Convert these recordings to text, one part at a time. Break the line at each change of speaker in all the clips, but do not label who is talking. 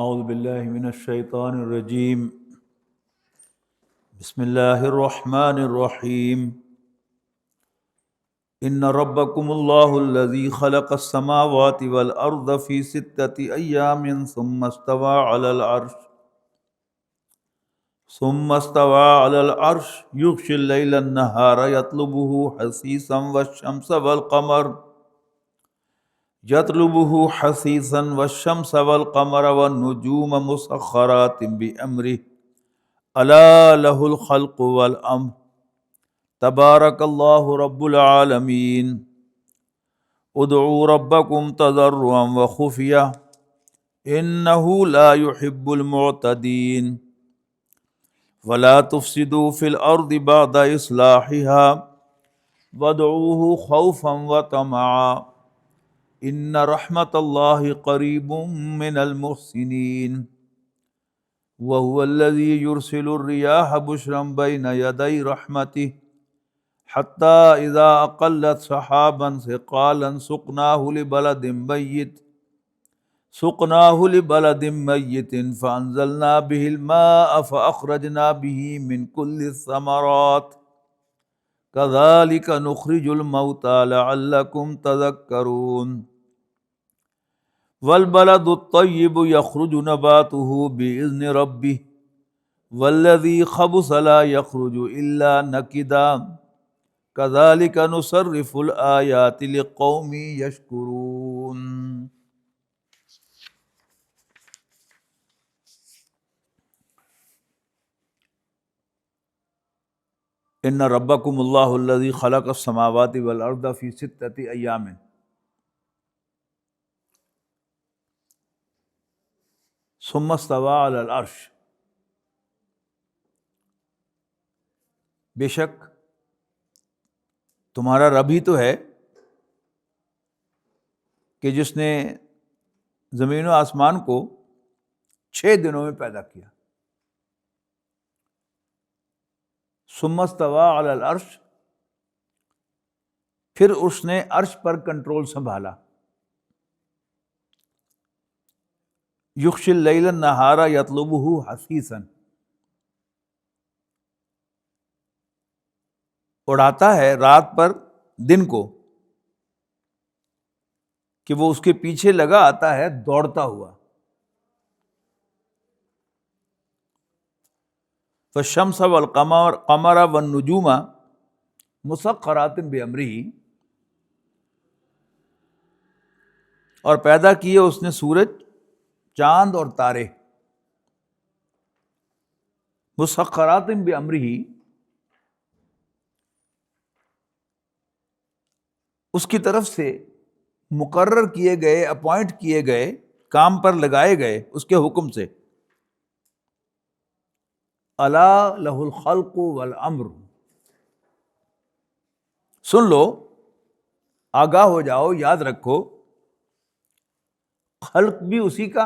اعوذ باللہ من الشیطان الرجیم بسم اللہ الرحمن الرحیم ان ربکم اللہ الذی خلق السماوات والارض فی ستۃ ایام ثم استوى على العرش یغشی اللیل النہار یطلبہ حثیثا والشمس والقمر والنجوم مسخرات بأمره الا له الخلق والامر تبارک اللہ رب العالمین ادعوا ربکم تضرعا وخفیا انہ لا يحب المعتدین ولا تفسدوا في الارض بعد اصلاحها وادعوه خوفا وطمعا ان رحمت اللہ قریب من المحسنین وهو الذي يرسل الرياح بشرا بين يدي رحمته حتى إذا أقلت سحابا ثقالا سقناه لبلد ميت فأنزلنا به الماء فأخرجنا به من كل الثمرات كذلك نخرج الموتى لعلكم تذكرون والبلد الطيب يخرج نباته بإذن ربه والذي خبث لا يخرج إلا نكدا كذلك نصرف الآيات لقوم يشكرون. ان ربکم اللہ الذی خلق السماوات والارض فی ستۃ ایام ثم استوى علی العرش. بے شک تمہارا رب ہی تو ہے کہ جس نے زمین و آسمان کو 6 دنوں میں پیدا کیا. ثم استوى علی العرش، پھر اس نے عرش پر کنٹرول سنبھالا. یغشی اللیل النہار یطلبہ حثیثا، اڑاتا ہے رات پر دن کو کہ وہ اس کے پیچھے لگا آتا ہے دوڑتا ہوا. فالشمس والقمر والنجوم مسخرات بامرہ، اور پیدا کیے اس نے سورج، چاند اور تارے. مسخرات بامرہ، اس کی طرف سے مقرر کیے گئے، اپوائنٹ کیے گئے، کام پر لگائے گئے اس کے حکم سے. الا لہ الخلق والامر، سن لو، آگاہ ہو جاؤ، یاد رکھو، خلق بھی اسی کا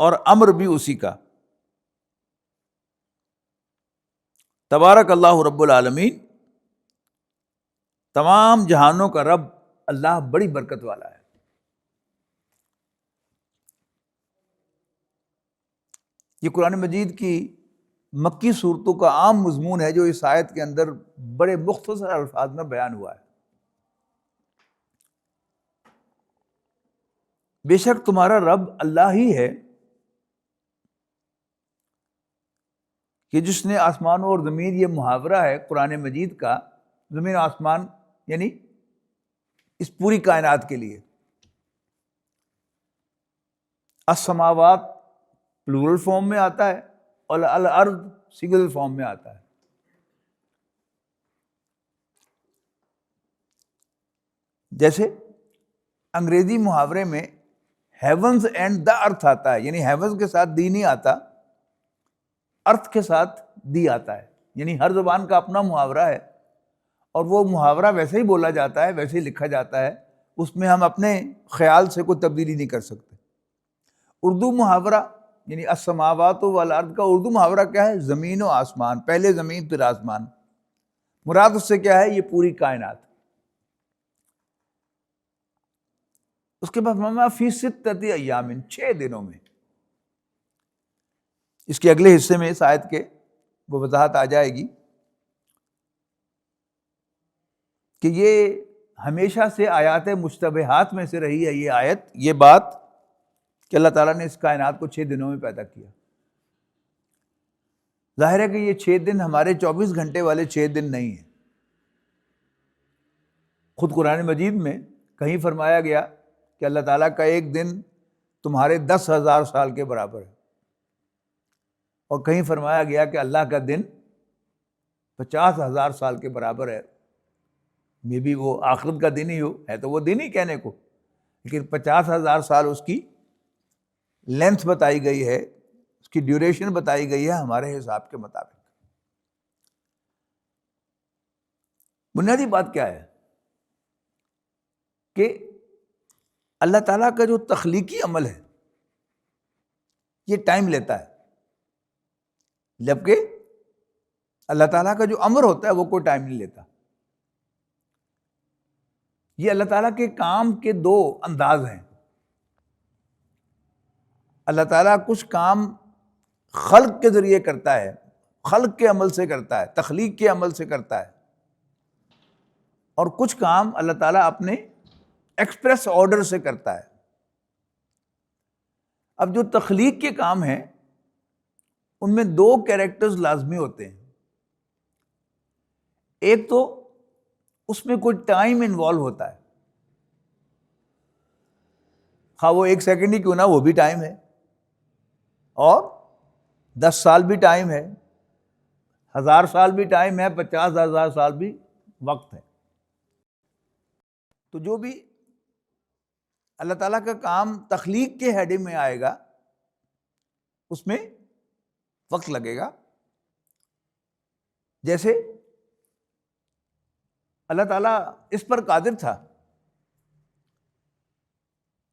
اور امر بھی اسی کا. تبارک اللہ رب العالمین، تمام جہانوں کا رب اللہ بڑی برکت والا ہے. یہ قرآن مجید کی مکی صورتوں کا عام مضمون ہے جو اس آیت کے اندر بڑے مختصر الفاظ میں بیان ہوا ہے. بے شک تمہارا رب اللہ ہی ہے کہ جس نے آسمانوں اور زمین، یہ محاورہ ہے قرآن مجید کا، زمین و آسمان یعنی اس پوری کائنات کے لیے. السماوات پلورل فارم میں آتا ہے اور الارض سنگل فارم میں آتا ہے. جیسے انگریزی محاورے میں ہیونز اینڈ دا ارتھ آتا ہے، یعنی ہیونز کے ساتھ دی نہیں آتا، ارتھ کے ساتھ دی آتا ہے. یعنی ہر زبان کا اپنا محاورہ ہے، اور وہ محاورہ ویسے ہی بولا جاتا ہے، ویسے ہی لکھا جاتا ہے، اس میں ہم اپنے خیال سے کوئی تبدیلی نہیں کر سکتے. اردو محاورہ یعنی السماوات والارض کا اردو محاورہ کیا ہے؟ زمین و آسمان، پہلے زمین پھر آسمان. مراد اس سے کیا ہے؟ یہ پوری کائنات. اس کے بعد فی ستۃ ایام، 6 دنوں میں. اس کے اگلے حصے میں اس آیت کے وہ وضاحت آ جائے گی کہ یہ ہمیشہ سے آیات مشتبہات میں سے رہی ہے یہ آیت، یہ بات کہ اللہ تعالیٰ نے اس کائنات کو 6 دنوں میں پیدا کیا۔ ظاہر ہے کہ یہ 6 دن ہمارے 24 گھنٹے والے 6 دن نہیں ہیں۔ خود قرآن مجید میں کہیں فرمایا گیا کہ اللہ تعالیٰ کا ایک دن تمہارے 10,000 سال کے برابر ہے، اور کہیں فرمایا گیا کہ اللہ کا دن 50,000 سال کے برابر ہے۔ میں بھی وہ آخرت کا دن ہی ہو، ہے تو وہ دن ہی کہنے کو، لیکن 50,000 سال اس کی لینتھ بتائی گئی ہے، اس کی ڈیوریشن بتائی گئی ہے ہمارے حساب کے مطابق۔ بنیادی بات کیا ہے کہ اللہ تعالیٰ کا جو تخلیقی عمل ہے یہ ٹائم لیتا ہے، جبکہ اللہ تعالیٰ کا جو امر ہوتا ہے وہ کوئی ٹائم نہیں لیتا۔ یہ اللہ تعالیٰ کے کام کے 2 انداز ہیں۔ اللہ تعالیٰ کچھ کام خلق کے ذریعے کرتا ہے، خلق کے عمل سے کرتا ہے، تخلیق کے عمل سے کرتا ہے، اور کچھ کام اللہ تعالیٰ اپنے ایکسپریس آرڈر سے کرتا ہے۔ اب جو تخلیق کے کام ہیں ان میں 2 کیریکٹرز لازمی ہوتے ہیں۔ ایک تو اس میں کوئی ٹائم انوالو ہوتا ہے، خواہ وہ 1 سیکنڈ ہی کیوں نہ، وہ بھی ٹائم ہے، اور 10 سال بھی ٹائم ہے، 1000 سال بھی ٹائم ہے، 50,000 سال بھی وقت ہے۔ تو جو بھی اللہ تعالیٰ کا کام تخلیق کے ہیڈنگ میں آئے گا اس میں وقت لگے گا۔ جیسے اللہ تعالیٰ اس پر قادر تھا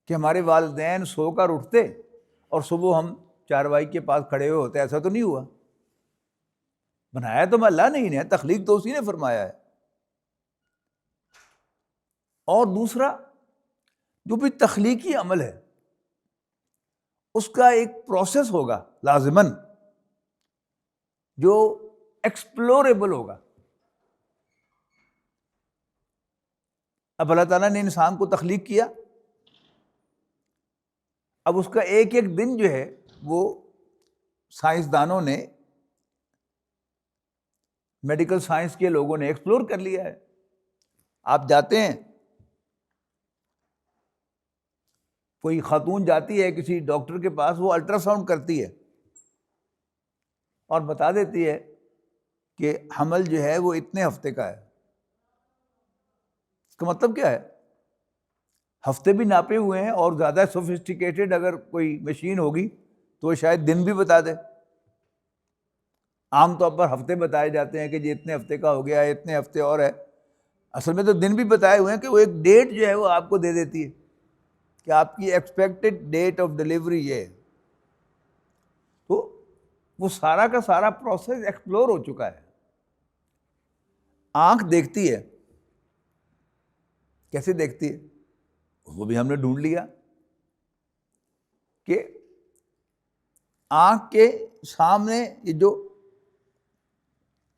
کہ ہمارے والدین سو کر اٹھتے اور صبح ہم چاروائی کے پاس کھڑے ہوئے ہوتے، ایسا تو نہیں ہوا۔ بنایا تو اللہ نہیں نے، تخلیق تو اسی نے فرمایا ہے۔ اور دوسرا جو بھی تخلیقی عمل ہے اس کا ایک پروسیس ہوگا لازماً جو ایکسپلوریبل ہوگا۔ اب اللہ تعالیٰ نے انسان کو تخلیق کیا، اب اس کا ایک ایک دن جو ہے وہ سائنسدانوں نے، میڈیکل سائنس کے لوگوں نے ایکسپلور کر لیا ہے۔ آپ جاتے ہیں، کوئی خاتون جاتی ہے کسی ڈاکٹر کے پاس، وہ الٹرا ساؤنڈ کرتی ہے اور بتا دیتی ہے کہ حمل جو ہے وہ اتنے ہفتے کا ہے۔ اس کا مطلب کیا ہے؟ ہفتے بھی ناپے ہوئے ہیں، اور زیادہ سوفسٹیکیٹڈ اگر کوئی مشین ہوگی تو وہ شاید دن بھی بتا دے۔ عام طور پر ہفتے بتائے جاتے ہیں کہ جی اتنے ہفتے کا ہو گیا ہے، اتنے ہفتے اور ہے۔ اصل میں تو دن بھی بتائے ہوئے ہیں کہ وہ ایک ڈیٹ جو ہے وہ آپ کو دے دیتی ہے کہ آپ کی ایکسپیکٹڈ ڈیٹ آف ڈیلیوری یہ ہے۔ تو وہ سارا کا سارا پروسیس ایکسپلور ہو چکا ہے۔ آنکھ دیکھتی ہے، کیسے دیکھتی ہے؟ وہ بھی ہم نے ڈھونڈ لیا کہ آنکھ کے سامنے یہ جو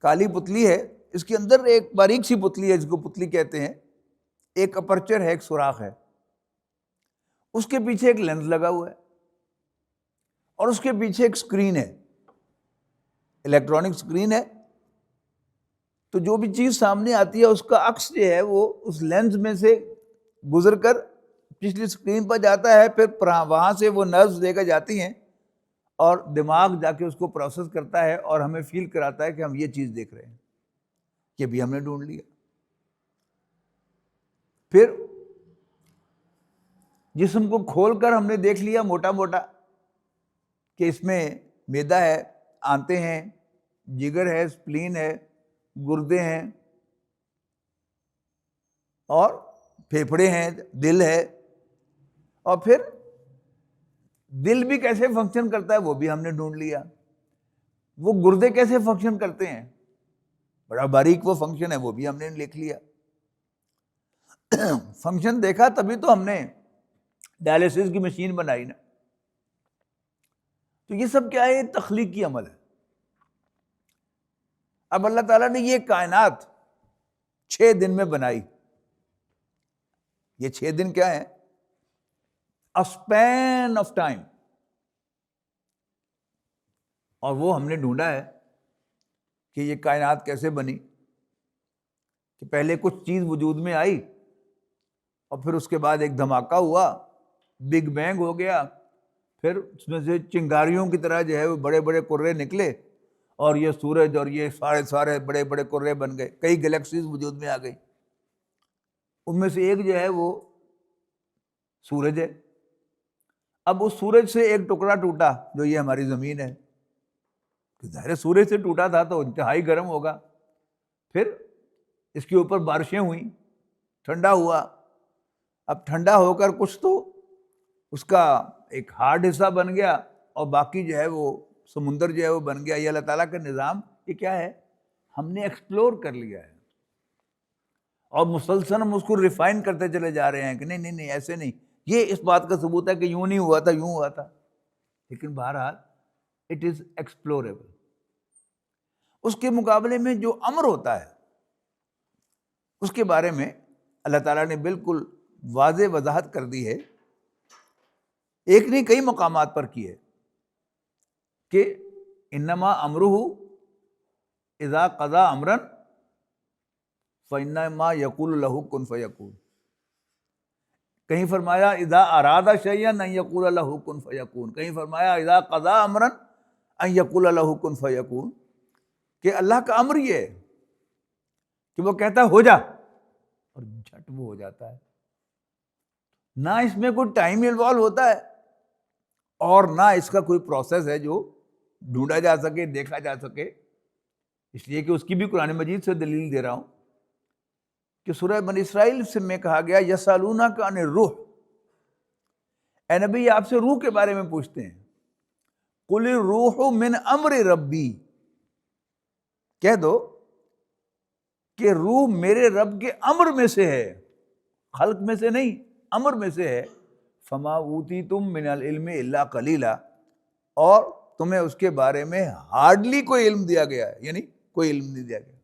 کالی پتلی ہے اس کے اندر ایک باریک سی پتلی ہے جس کو پتلی کہتے ہیں، ایک اپرچر ہے، ایک سوراخ ہے، اس کے پیچھے ایک لینس لگا ہوا ہے، اور اس کے پیچھے ایک اسکرین ہے، الیکٹرانک اسکرین ہے۔ تو جو بھی چیز سامنے آتی ہے اس کا عکس جو ہے وہ اس لینس میں سے گزر کر پچھلی اسکرین پر جاتا ہے، پھر وہاں سے وہ نروز لے کر جاتی ہیں اور دماغ جا کے اس کو پروسیس کرتا ہے اور ہمیں فیل کراتا ہے کہ ہم یہ چیز دیکھ رہے ہیں۔ یہ بھی ہم نے ڈھونڈ لیا۔ پھر جسم کو کھول کر ہم نے دیکھ لیا موٹا موٹا کہ اس میں معدہ ہے، آنتیں ہیں، جگر ہے، اسپلین ہے، گردے ہیں، اور پھیپھڑے ہیں، دل ہے۔ اور پھر دل بھی کیسے فنکشن کرتا ہے وہ بھی ہم نے ڈھونڈ لیا۔ وہ گردے کیسے فنکشن کرتے ہیں، بڑا باریک وہ فنکشن ہے، وہ بھی ہم نے لکھ لیا۔ فنکشن دیکھا تبھی تو ہم نے ڈائلیسس کی مشین بنائی نا۔ تو یہ سب کیا ہے؟ یہ تخلیقی عمل ہے. اب اللہ تعالیٰ نے یہ کائنات 6 دن میں بنائی. یہ 6 دن کیا ہے؟ Span of time. اور وہ ہم نے ڈھونڈا ہے کہ یہ کائنات کیسے بنی، کہ پہلے کچھ چیز وجود میں آئی اور پھر اس کے بعد ایک دھماکہ ہوا، بگ بینگ ہو گیا، پھر اس میں سے چنگاریوں کی طرح جو ہے وہ بڑے بڑے کرے نکلے اور یہ سورج اور یہ سارے بڑے بڑے کرے بن گئے. کئی گلیکسیز وجود میں آ گئی. ان میں سے ایک جو ہے وہ سورج ہے. اب اس سورج سے ایک ٹکڑا ٹوٹا جو یہ ہماری زمین ہے. ظاہر سورج سے ٹوٹا تھا تو انتہائی گرم ہوگا. پھر اس کے اوپر بارشیں ہوئیں، ٹھنڈا ہوا. اب ٹھنڈا ہو کر کچھ تو اس کا ایک ہارڈ حصہ بن گیا اور باقی جو ہے وہ سمندر جو ہے وہ بن گیا. یہ اللہ تعالیٰ کا نظام. یہ کیا ہے؟ ہم نے ایکسپلور کر لیا ہے اور مسلسل ہم اس کو ریفائن کرتے چلے جا رہے ہیں کہ نہیں نہیں نہیں ایسے نہیں. یہ اس بات کا ثبوت ہے کہ یوں نہیں ہوا تھا، یوں ہوا تھا. لیکن بہرحال اٹ از ایکسپلوریبل. اس کے مقابلے میں جو امر ہوتا ہے اس کے بارے میں اللہ تعالیٰ نے بالکل واضح وضاحت کر دی ہے. ایک نہیں کئی مقامات پر کی ہے کہ انما امرہ اذا قضا امرا فانما یقول له کن فیکون. کہیں فرمایا اذا اراد شیئا ان یقول له کن فیکون. کہیں فرمایا اذا قضا امرا ان یقول له کن فیکون. کہ اللہ کا امر یہ ہے کہ وہ کہتا ہے ہو جا اور جھٹ وہ ہو جاتا ہے. نہ اس میں کوئی ٹائم انوالو ہوتا ہے اور نہ اس کا کوئی پروسیس ہے جو ڈھونڈا جا سکے، دیکھا جا سکے. اس لیے کہ اس کی بھی قرآن مجید سے دلیل دے رہا ہوں کہ سورہ بنی اسرائیل سے میں کہا گیا یسألونک عن الروح. اے نبی آپ سے روح کے بارے میں پوچھتے ہیں. قل الروح من امر ربی. کہہ دو کہ روح میرے رب کے امر میں سے ہے، خلق میں سے نہیں، امر میں سے ہے. فما اوتیتم من العلم الا قلیلا. اور تمہیں اس کے بارے میں ہارڈلی کوئی علم دیا گیا ہے، یعنی کوئی علم نہیں دیا گیا.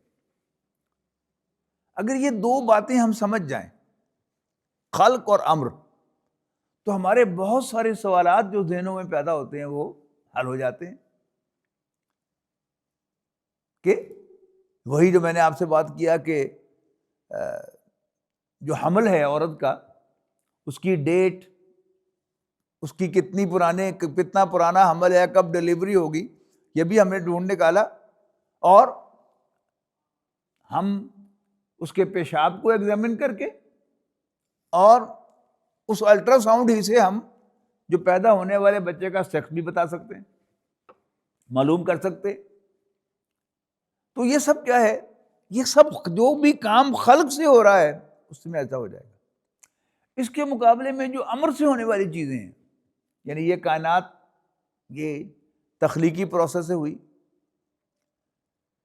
اگر یہ دو باتیں ہم سمجھ جائیں، خلق اور امر، تو ہمارے بہت سارے سوالات جو ذہنوں میں پیدا ہوتے ہیں وہ حل ہو جاتے ہیں. کہ وہی جو میں نے آپ سے بات کیا کہ جو حمل ہے عورت کا، اس کی ڈیٹ، اس کی کتنا پرانا حمل ہے، کب ڈیلیوری ہوگی، یہ بھی ہم نے ڈھونڈ نکالا. اور ہم اس کے پیشاب کو ایگزامن کر کے اور اس الٹرا ساؤنڈ ہی سے ہم جو پیدا ہونے والے بچے کا سیکس بھی بتا سکتے ہیں، معلوم کر سکتے. تو یہ سب کیا ہے؟ یہ سب جو بھی کام خلق سے ہو رہا ہے اس میں ایسا ہو جائے گا. اس کے مقابلے میں جو امر سے ہونے والی چیزیں ہیں، یعنی یہ کائنات، یہ تخلیقی پروسیس سے ہوئی.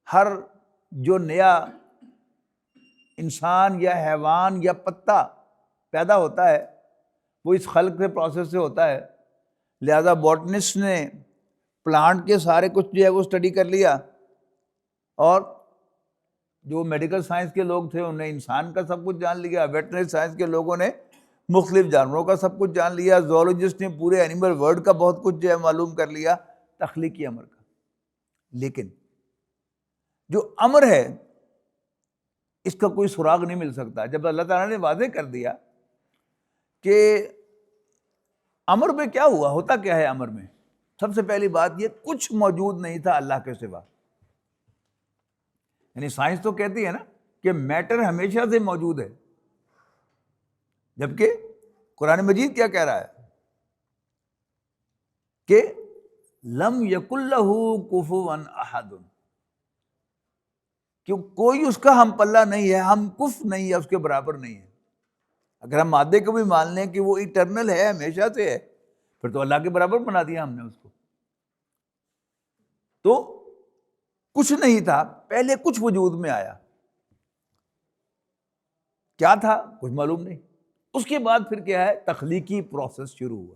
ہر جو نیا انسان یا حیوان یا پتا پیدا ہوتا ہے وہ اس خلق کے پروسیس سے ہوتا ہے. لہذا باٹنسٹ نے پلانٹ کے سارے کچھ جو ہے وہ اسٹڈی کر لیا، اور جو میڈیکل سائنس کے لوگ تھے انہوں نے انسان کا سب کچھ جان لیا. ویٹرنری سائنس کے لوگوں نے مختلف جانوروں کا سب کچھ جان لیا. زوالوجسٹ نے پورے اینیمل ورلڈ کا بہت کچھ جو ہے معلوم کر لیا تخلیقی امر کا. لیکن جو امر ہے اس کا کوئی سراغ نہیں مل سکتا. جب اللہ تعالیٰ نے واضح کر دیا کہ امر میں کیا ہوا، ہوتا کیا ہے امر میں، سب سے پہلی بات یہ کچھ موجود نہیں تھا اللہ کے سوا. یعنی سائنس تو کہتی ہے نا کہ میٹر ہمیشہ سے موجود ہے، جبکہ قرآن مجید کیا کہہ رہا ہے کہ لم یکن لہ کفوا احد. کہ کوئی اس کا ہم پلہ نہیں ہے، ہم کف نہیں ہے، اس کے برابر نہیں ہے. اگر ہم مادے کو بھی مان لیں کہ وہ ایٹرنل ہے، ہمیشہ سے ہے، پھر تو اللہ کے برابر بنا دیا ہم نے اس کو. تو کچھ نہیں تھا، پہلے کچھ وجود میں آیا. کیا تھا کچھ معلوم نہیں. اس کے بعد پھر کیا ہے؟ تخلیقی پروسیس شروع ہوا،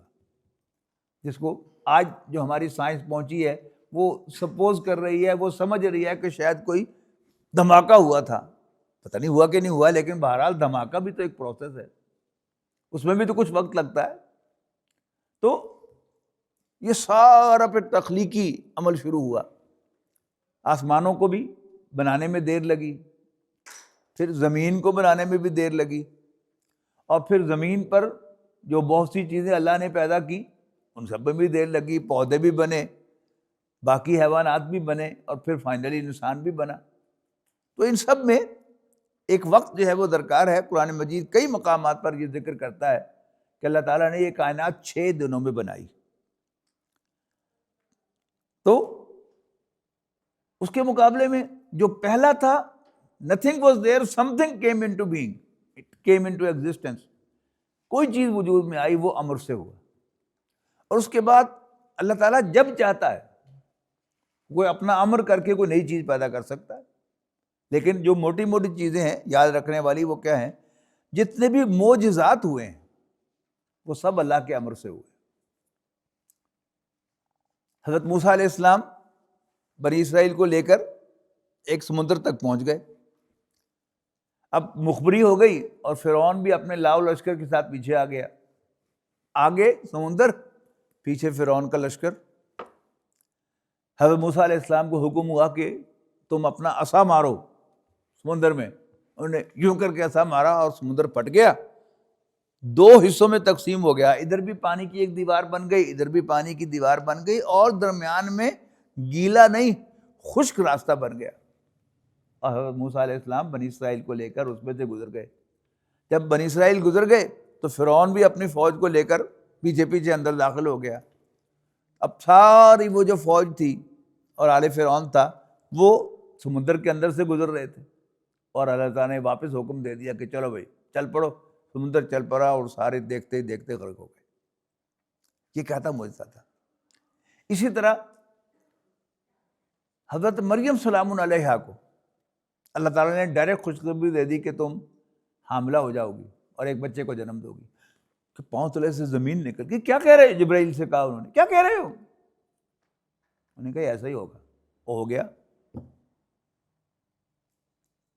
جس کو آج جو ہماری سائنس پہنچی ہے وہ سپوز کر رہی ہے، وہ سمجھ رہی ہے کہ شاید کوئی دھماکہ ہوا تھا، پتہ نہیں ہوا کہ نہیں ہوا، لیکن بہرحال دھماکہ بھی تو ایک پروسیس ہے، اس میں بھی تو کچھ وقت لگتا ہے۔ تو یہ سارا پھر تخلیقی عمل شروع ہوا، آسمانوں کو بھی بنانے میں دیر لگی، پھر زمین کو بنانے میں بھی دیر لگی، اور پھر زمین پر جو بہت سی چیزیں اللہ نے پیدا کی ان سب میں بھی دیر لگی، پودے بھی بنے، باقی حیوانات بھی بنے، اور پھر فائنلی انسان بھی بنا۔ تو ان سب میں ایک وقت جو ہے وہ درکار ہے۔ قرآن مجید کئی مقامات پر یہ ذکر کرتا ہے کہ اللہ تعالیٰ نے یہ کائنات 6 دنوں میں بنائی۔ تو اس کے مقابلے میں جو پہلا تھا nothing was there, something came into being, it came into existence، کوئی چیز وجود میں آئی، وہ امر سے ہوا۔ اور اس کے بعد اللہ تعالیٰ جب چاہتا ہے وہ اپنا امر کر کے کوئی نئی چیز پیدا کر سکتا ہے، لیکن جو موٹی موٹی چیزیں ہیں یاد رکھنے والی وہ کیا ہیں، جتنے بھی معجزات ہوئے ہیں وہ سب اللہ کے امر سے ہوئے۔ حضرت موسیٰ علیہ السلام بنی اسرائیل کو لے کر ایک سمندر تک پہنچ گئے، اب مخبری ہو گئی، اور فرعون بھی اپنے لاؤ لشکر کے ساتھ پیچھے آ گیا، آگے سمندر، پیچھے فرعون کا لشکر۔ حضرت موسیٰ علیہ السلام کو حکم ہوا کہ تم اپنا عصا مارو سمندر میں، انہوں نے یوں کر کے عصا مارا اور سمندر پھٹ گیا، 2 حصوں میں تقسیم ہو گیا، ادھر بھی پانی کی ایک دیوار بن گئی، ادھر بھی پانی کی دیوار بن گئی، اور درمیان میں گیلا نہیں خشک راستہ بن گیا، اور حضرت موسیٰ علیہ السلام بنی اسرائیل کو لے کر اس میں سے گزر گئے۔ جب بنی اسرائیل گزر گئے تو فرعون بھی اپنی فوج کو لے کر پیچھے پیچھے اندر داخل ہو گیا۔ اب ساری وہ جو فوج تھی اور آل فرعون تھا وہ سمندر کے اندر سے گزر رہے تھے، اور اللہ تعالیٰ نے واپس حکم دے دیا کہ چلو بھائی چل پڑو، سمندر چل پڑا، اور سارے دیکھتے دیکھتے غرق ہو گئے۔ یہ کیا تھا؟ معجزہ تھا۔ اسی طرح حضرت مریم سلام علیہا کو اللہ تعالیٰ نے ڈائریکٹ خوشخبری دے دی کہ تم حاملہ ہو جاؤ گی اور ایک بچے کو جنم دو گی، کہ پاؤں تلے سے زمین نکل گئی۔ کیا کہہ رہے؟ جبرائیل سے کہا انہوں نے، کیا کہہ رہے ہو؟ انہوں نے کہا ایسا ہی ہوگا، وہ ہو گیا۔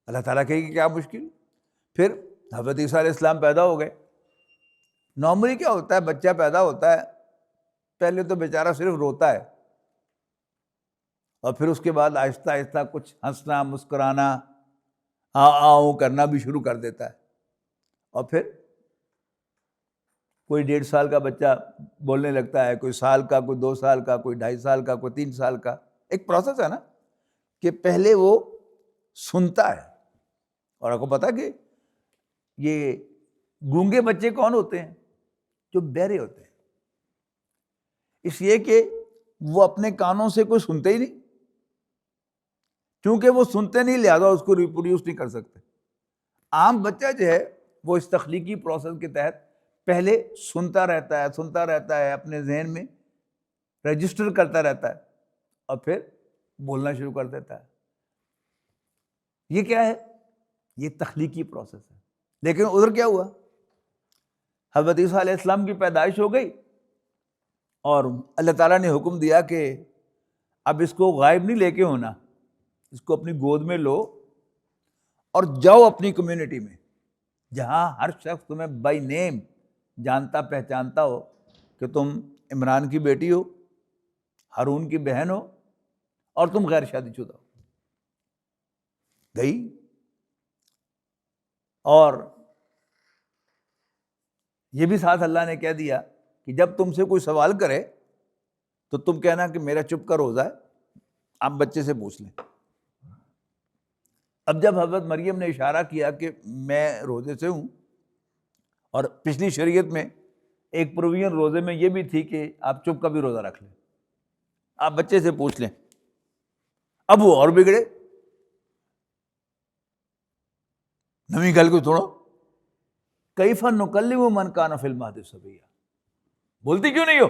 اللہ تعالیٰ کہے کہ کیا مشکل۔ پھر حضرت عیسیٰ علیہ السلام پیدا ہو گئے۔ نارملی کیا ہوتا ہے، بچہ پیدا ہوتا ہے، پہلے تو بیچارہ صرف روتا ہے، اور پھر اس کے بعد آہستہ آہستہ کچھ ہنسنا مسکرانا آؤں کرنا بھی شروع کر دیتا ہے، اور پھر کوئی 1.5 سال کا بچہ بولنے لگتا ہے، کوئی سال کا، کوئی 2 سال کا، کوئی 2.5 سال کا، کوئی 3 سال کا۔ ایک پروسیس ہے نا کہ پہلے وہ سنتا ہے، اور آپ کو پتا کہ یہ گونگے بچے کون ہوتے ہیں؟ جو بہرے ہوتے ہیں، اس لیے کہ وہ اپنے کانوں سے کوئی سنتے ہی نہیں، کیونکہ وہ سنتے نہیں لہذا اس کو ریپروڈیوس نہیں کر سکتے۔ عام بچہ جو ہے وہ اس تخلیقی پروسیس کے تحت پہلے سنتا رہتا ہے، اپنے ذہن میں رجسٹر کرتا رہتا ہے، اور پھر بولنا شروع کر دیتا ہے۔ یہ کیا ہے؟ یہ تخلیقی پروسیس ہے۔ لیکن ادھر کیا ہوا؟ حضرت عیسیٰ علیہ السلام کی پیدائش ہو گئی، اور اللہ تعالیٰ نے حکم دیا کہ اب اس کو غائب نہیں لے کے ہونا، اس کو اپنی گود میں لو اور جاؤ اپنی کمیونٹی میں، جہاں ہر شخص تمہیں بائی نیم جانتا پہچانتا ہو کہ تم عمران کی بیٹی ہو، ہارون کی بہن ہو، اور تم غیر شادی شدہ ہو۔ گئی، اور یہ بھی ساتھ اللہ نے کہہ دیا کہ جب تم سے کوئی سوال کرے تو تم کہنا کہ میرا چپ کا روزہ ہے، آپ بچے سے پوچھ لیں۔ اب جب حضرت مریم نے اشارہ کیا کہ میں روزے سے ہوں، اور پچھلی شریعت میں ایک پروویژن روزے میں یہ بھی تھی کہ آپ چپ کا بھی روزہ رکھ لیں، آپ بچے سے پوچھ لیں، اب وہ اور بگڑے۔ نویں گل کو سنو، کیف نکلم من کان فی المہد صبیا، بولتی کیوں نہیں ہو؟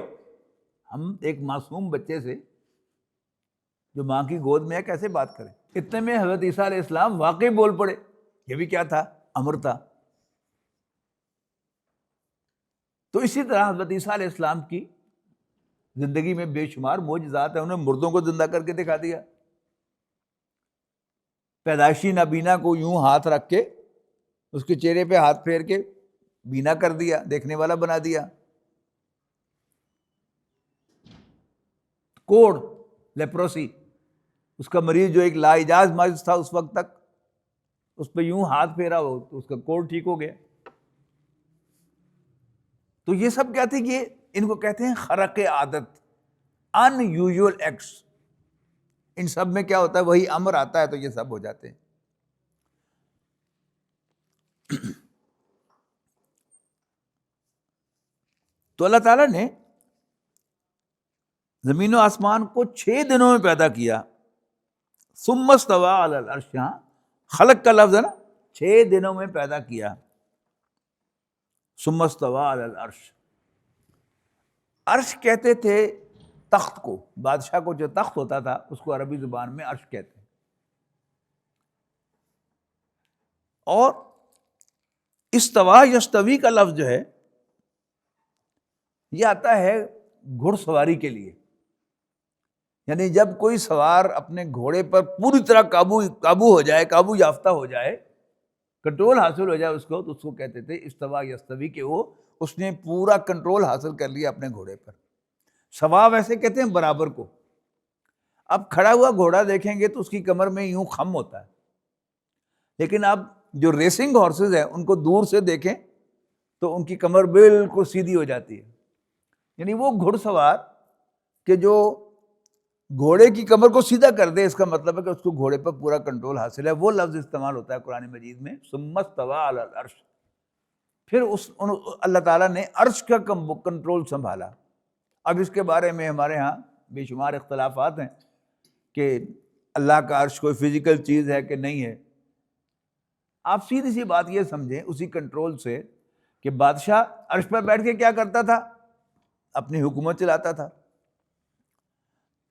ہم ایک معصوم بچے سے جو ماں کی گود میں ہے کیسے بات کریں؟ اتنے میں حضرت عیسیٰ علیہ السلام واقعی بول پڑے۔ یہ بھی کیا تھا؟ امر تھا۔ تو اسی طرح حضرت عیسیٰ علیہ السلام کی زندگی میں بے شمار معجزات ہیں، انہوں نے مردوں کو زندہ کر کے دکھا دیا، پیدائشی نابینا کو یوں ہاتھ رکھ کے اس کے چہرے پہ ہاتھ پھیر کے بینا کر دیا، دیکھنے والا بنا دیا، کوڑ لیپروسی، اس کا مریض جو ایک لاعلاج مرض تھا اس وقت تک، اس پہ یوں ہاتھ پھیرا ہو تو اس کا کوڑ ٹھیک ہو گیا۔ تو یہ سب کیا تھے؟ یہ ان کو کہتے ہیں خرق عادت، ان یوزول ایکٹس۔ ان سب میں کیا ہوتا ہے؟ وہی امر آتا ہے تو یہ سب ہو جاتے ہیں۔ تو اللہ تعالیٰ نے زمین و آسمان کو 6 دنوں میں پیدا کیا، ثم استوى علی العرش۔ ہاں خلق کا لفظ ہے نا، 6 دنوں میں پیدا کیا، ثم استوى علی العرش۔ عرش کہتے تھے تخت کو، بادشاہ کو جو تخت ہوتا تھا اس کو عربی زبان میں عرش کہتے ہیں۔ اور استوا یستوی کا لفظ جو ہے یہ آتا ہے گھڑ سواری کے لیے، یعنی جب کوئی سوار اپنے گھوڑے پر پوری طرح قابو ہو جائے، قابو یافتہ ہو جائے، کنٹرول حاصل ہو جائے اس کو، تو اس کو کہتے تھے استوا یستوی، کہ وہ اس نے پورا کنٹرول حاصل کر لیا اپنے گھوڑے پر۔ سوا ویسے کہتے ہیں برابر کو۔ اب کھڑا ہوا گھوڑا دیکھیں گے تو اس کی کمر میں یوں خم ہوتا ہے، لیکن اب جو ریسنگ ہارسز ہیں ان کو دور سے دیکھیں تو ان کی کمر بالکل سیدھی ہو جاتی ہے۔ یعنی وہ گھڑ سوار کہ جو گھوڑے کی کمر کو سیدھا کر دے، اس کا مطلب ہے کہ اس کو گھوڑے پر پورا کنٹرول حاصل ہے۔ وہ لفظ استعمال ہوتا ہے قرآن مجید میں، ثم استوى علی العرش۔ پھر اللہ تعالیٰ نے عرش کا کنٹرول سنبھالا۔ اب اس کے بارے میں ہمارے ہاں بے شمار اختلافات ہیں کہ اللہ کا عرش کوئی فزیکل چیز ہے کہ نہیں ہے۔ آپ سیدھی سی بات یہ سمجھیں اسی کنٹرول سے کہ بادشاہ عرش پر بیٹھ کے کیا کرتا تھا؟ اپنی حکومت چلاتا تھا۔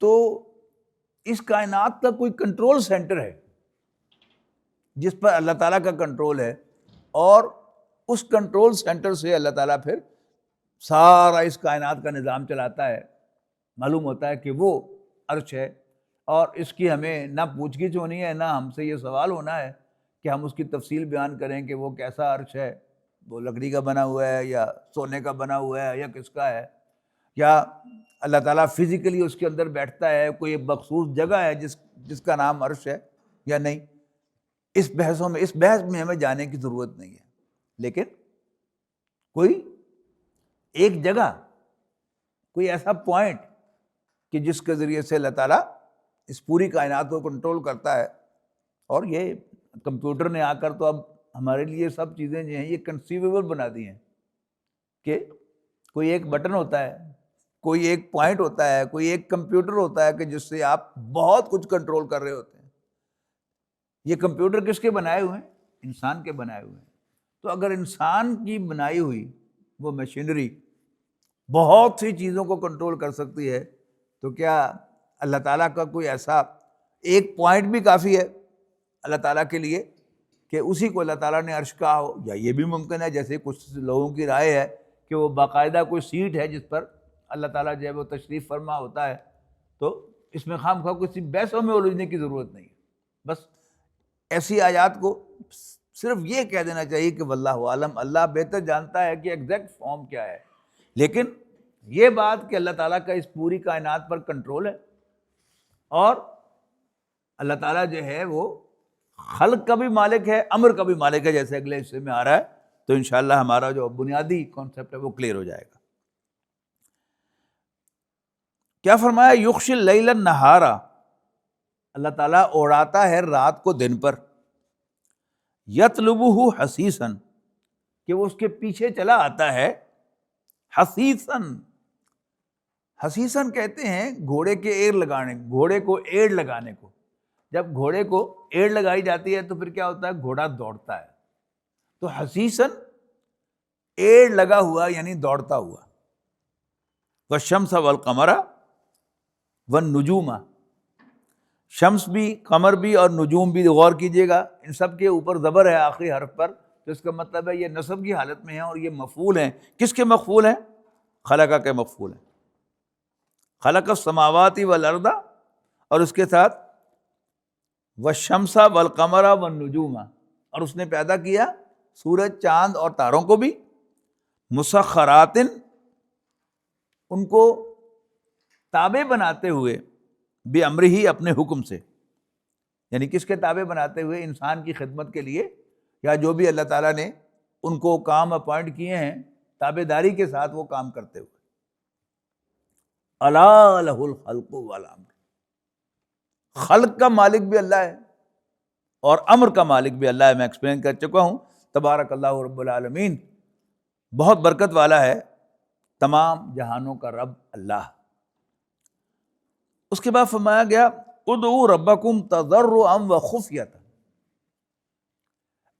تو اس کائنات کا کوئی کنٹرول سینٹر ہے جس پر اللہ تعالیٰ کا کنٹرول ہے، اور اس کنٹرول سینٹر سے اللہ تعالیٰ پھر سارا اس کائنات کا نظام چلاتا ہے۔ معلوم ہوتا ہے کہ وہ عرش ہے، اور اس کی ہمیں نہ پوچھ گچھ ہونی ہے، نہ ہم سے یہ سوال ہونا ہے کہ ہم اس کی تفصیل بیان کریں کہ وہ کیسا عرش ہے، وہ لکڑی کا بنا ہوا ہے یا سونے کا بنا ہوا ہے یا کس کا ہے، یا اللہ تعالیٰ فزیکلی اس کے اندر بیٹھتا ہے، کوئی مخصوص جگہ ہے جس کا نام عرش ہے یا نہیں۔ اس بحث میں ہمیں جانے کی ضرورت نہیں ہے، لیکن کوئی ایک جگہ، کوئی ایسا پوائنٹ کہ جس کے ذریعے سے اللہ تعالیٰ اس پوری کائنات کو کنٹرول کرتا ہے۔ اور یہ کمپیوٹر نے آ کر تو اب ہمارے لیے سب چیزیں جو ہیں یہ کنسیویبل بنا دی ہیں کہ کوئی ایک بٹن ہوتا ہے، کوئی ایک پوائنٹ ہوتا ہے، کوئی ایک کمپیوٹر ہوتا ہے کہ جس سے آپ بہت کچھ کنٹرول کر رہے ہوتے ہیں۔ یہ کمپیوٹر کس کے بنائے ہوئے ہیں؟ انسان کے بنائے ہوئے ہیں۔ تو اگر انسان کی بنائی ہوئی وہ مشینری بہت سی چیزوں کو کنٹرول کر سکتی ہے، تو کیا اللہ تعالیٰ کا کوئی ایسا ایک پوائنٹ بھی کافی ہے اللہ تعالیٰ کے لیے کہ اسی کو اللہ تعالیٰ نے عرش کہا ہو؟ یا یہ بھی ممکن ہے جیسے کچھ لوگوں کی رائے ہے کہ وہ باقاعدہ کوئی سیٹ ہے جس پر اللہ تعالیٰ جو ہے وہ تشریف فرما ہوتا ہے، تو اس میں خام خواہ کسی بحثوں میں الجھنے کی ضرورت نہیں ہے۔ بس ایسی آیات کو صرف یہ کہہ دینا چاہیے کہ واللہ عالم، اللہ بہتر جانتا ہے کہ ایگزیکٹ فارم کیا ہے، لیکن یہ بات کہ اللہ تعالیٰ کا اس پوری کائنات پر کنٹرول ہے، اور اللہ تعالیٰ جو ہے وہ خلق کا بھی مالک ہے، امر کا بھی مالک ہے، جیسے اگلے حصے میں آ رہا ہے، تو انشاءاللہ ہمارا جو بنیادی کانسیپٹ ہے وہ کلیئر ہو جائے گا۔ کیا فرمایا؟ یغشی اللیل النہار، اللہ تعالیٰ اوڑاتا ہے رات کو دن پر، یطلبہ حثیثا، کہ وہ اس کے پیچھے چلا آتا ہے، حثیثا، حثیثاً کہتے ہیں گھوڑے کے ایڑ لگانے، گھوڑے کو ایڑ لگانے کو۔ جب گھوڑے کو ایڑ لگائی جاتی ہے تو پھر کیا ہوتا ہے؟ گھوڑا دوڑتا ہے۔ تو حثیثاً ایڑ لگا ہوا یعنی دوڑتا ہوا۔ والشمس والقمر والنجوم، شمس بھی، قمر بھی اور نجوم بھی، غور کیجئے گا ان سب کے اوپر زبر ہے آخری حرف پر، تو اس کا مطلب ہے یہ نصب کی حالت میں ہیں، اور یہ مفعول ہیں۔ کس کے مفعول ہیں؟ خلقہ کے مفعول ہیں۔ خلق السماوات والارض، اور اس کے ساتھ والشمس والقمر والنجوم، اور اس نے پیدا کیا سورج، چاند اور تاروں کو بھی، مسخرات، ان کو تابع بناتے ہوئے، بامرہ، اپنے حکم سے، یعنی کس کے تابع بناتے ہوئے؟ انسان کی خدمت کے لیے، یا جو بھی اللہ تعالیٰ نے ان کو کام اپوائنٹ کیے ہیں تابع داری کے ساتھ وہ کام کرتے ہوئے۔ الا لہ الخلق والامر، خلق کا مالک بھی اللہ ہے اور امر کا مالک بھی اللہ ہے۔ میں ایکسپلین کر چکا ہوں، تبارک اللہ رب العالمین، بہت برکت والا ہے تمام جہانوں کا رب اللہ۔ اس کے بعد فرمایا گیا ادعوا ربکم تضرعا وخفیۃ،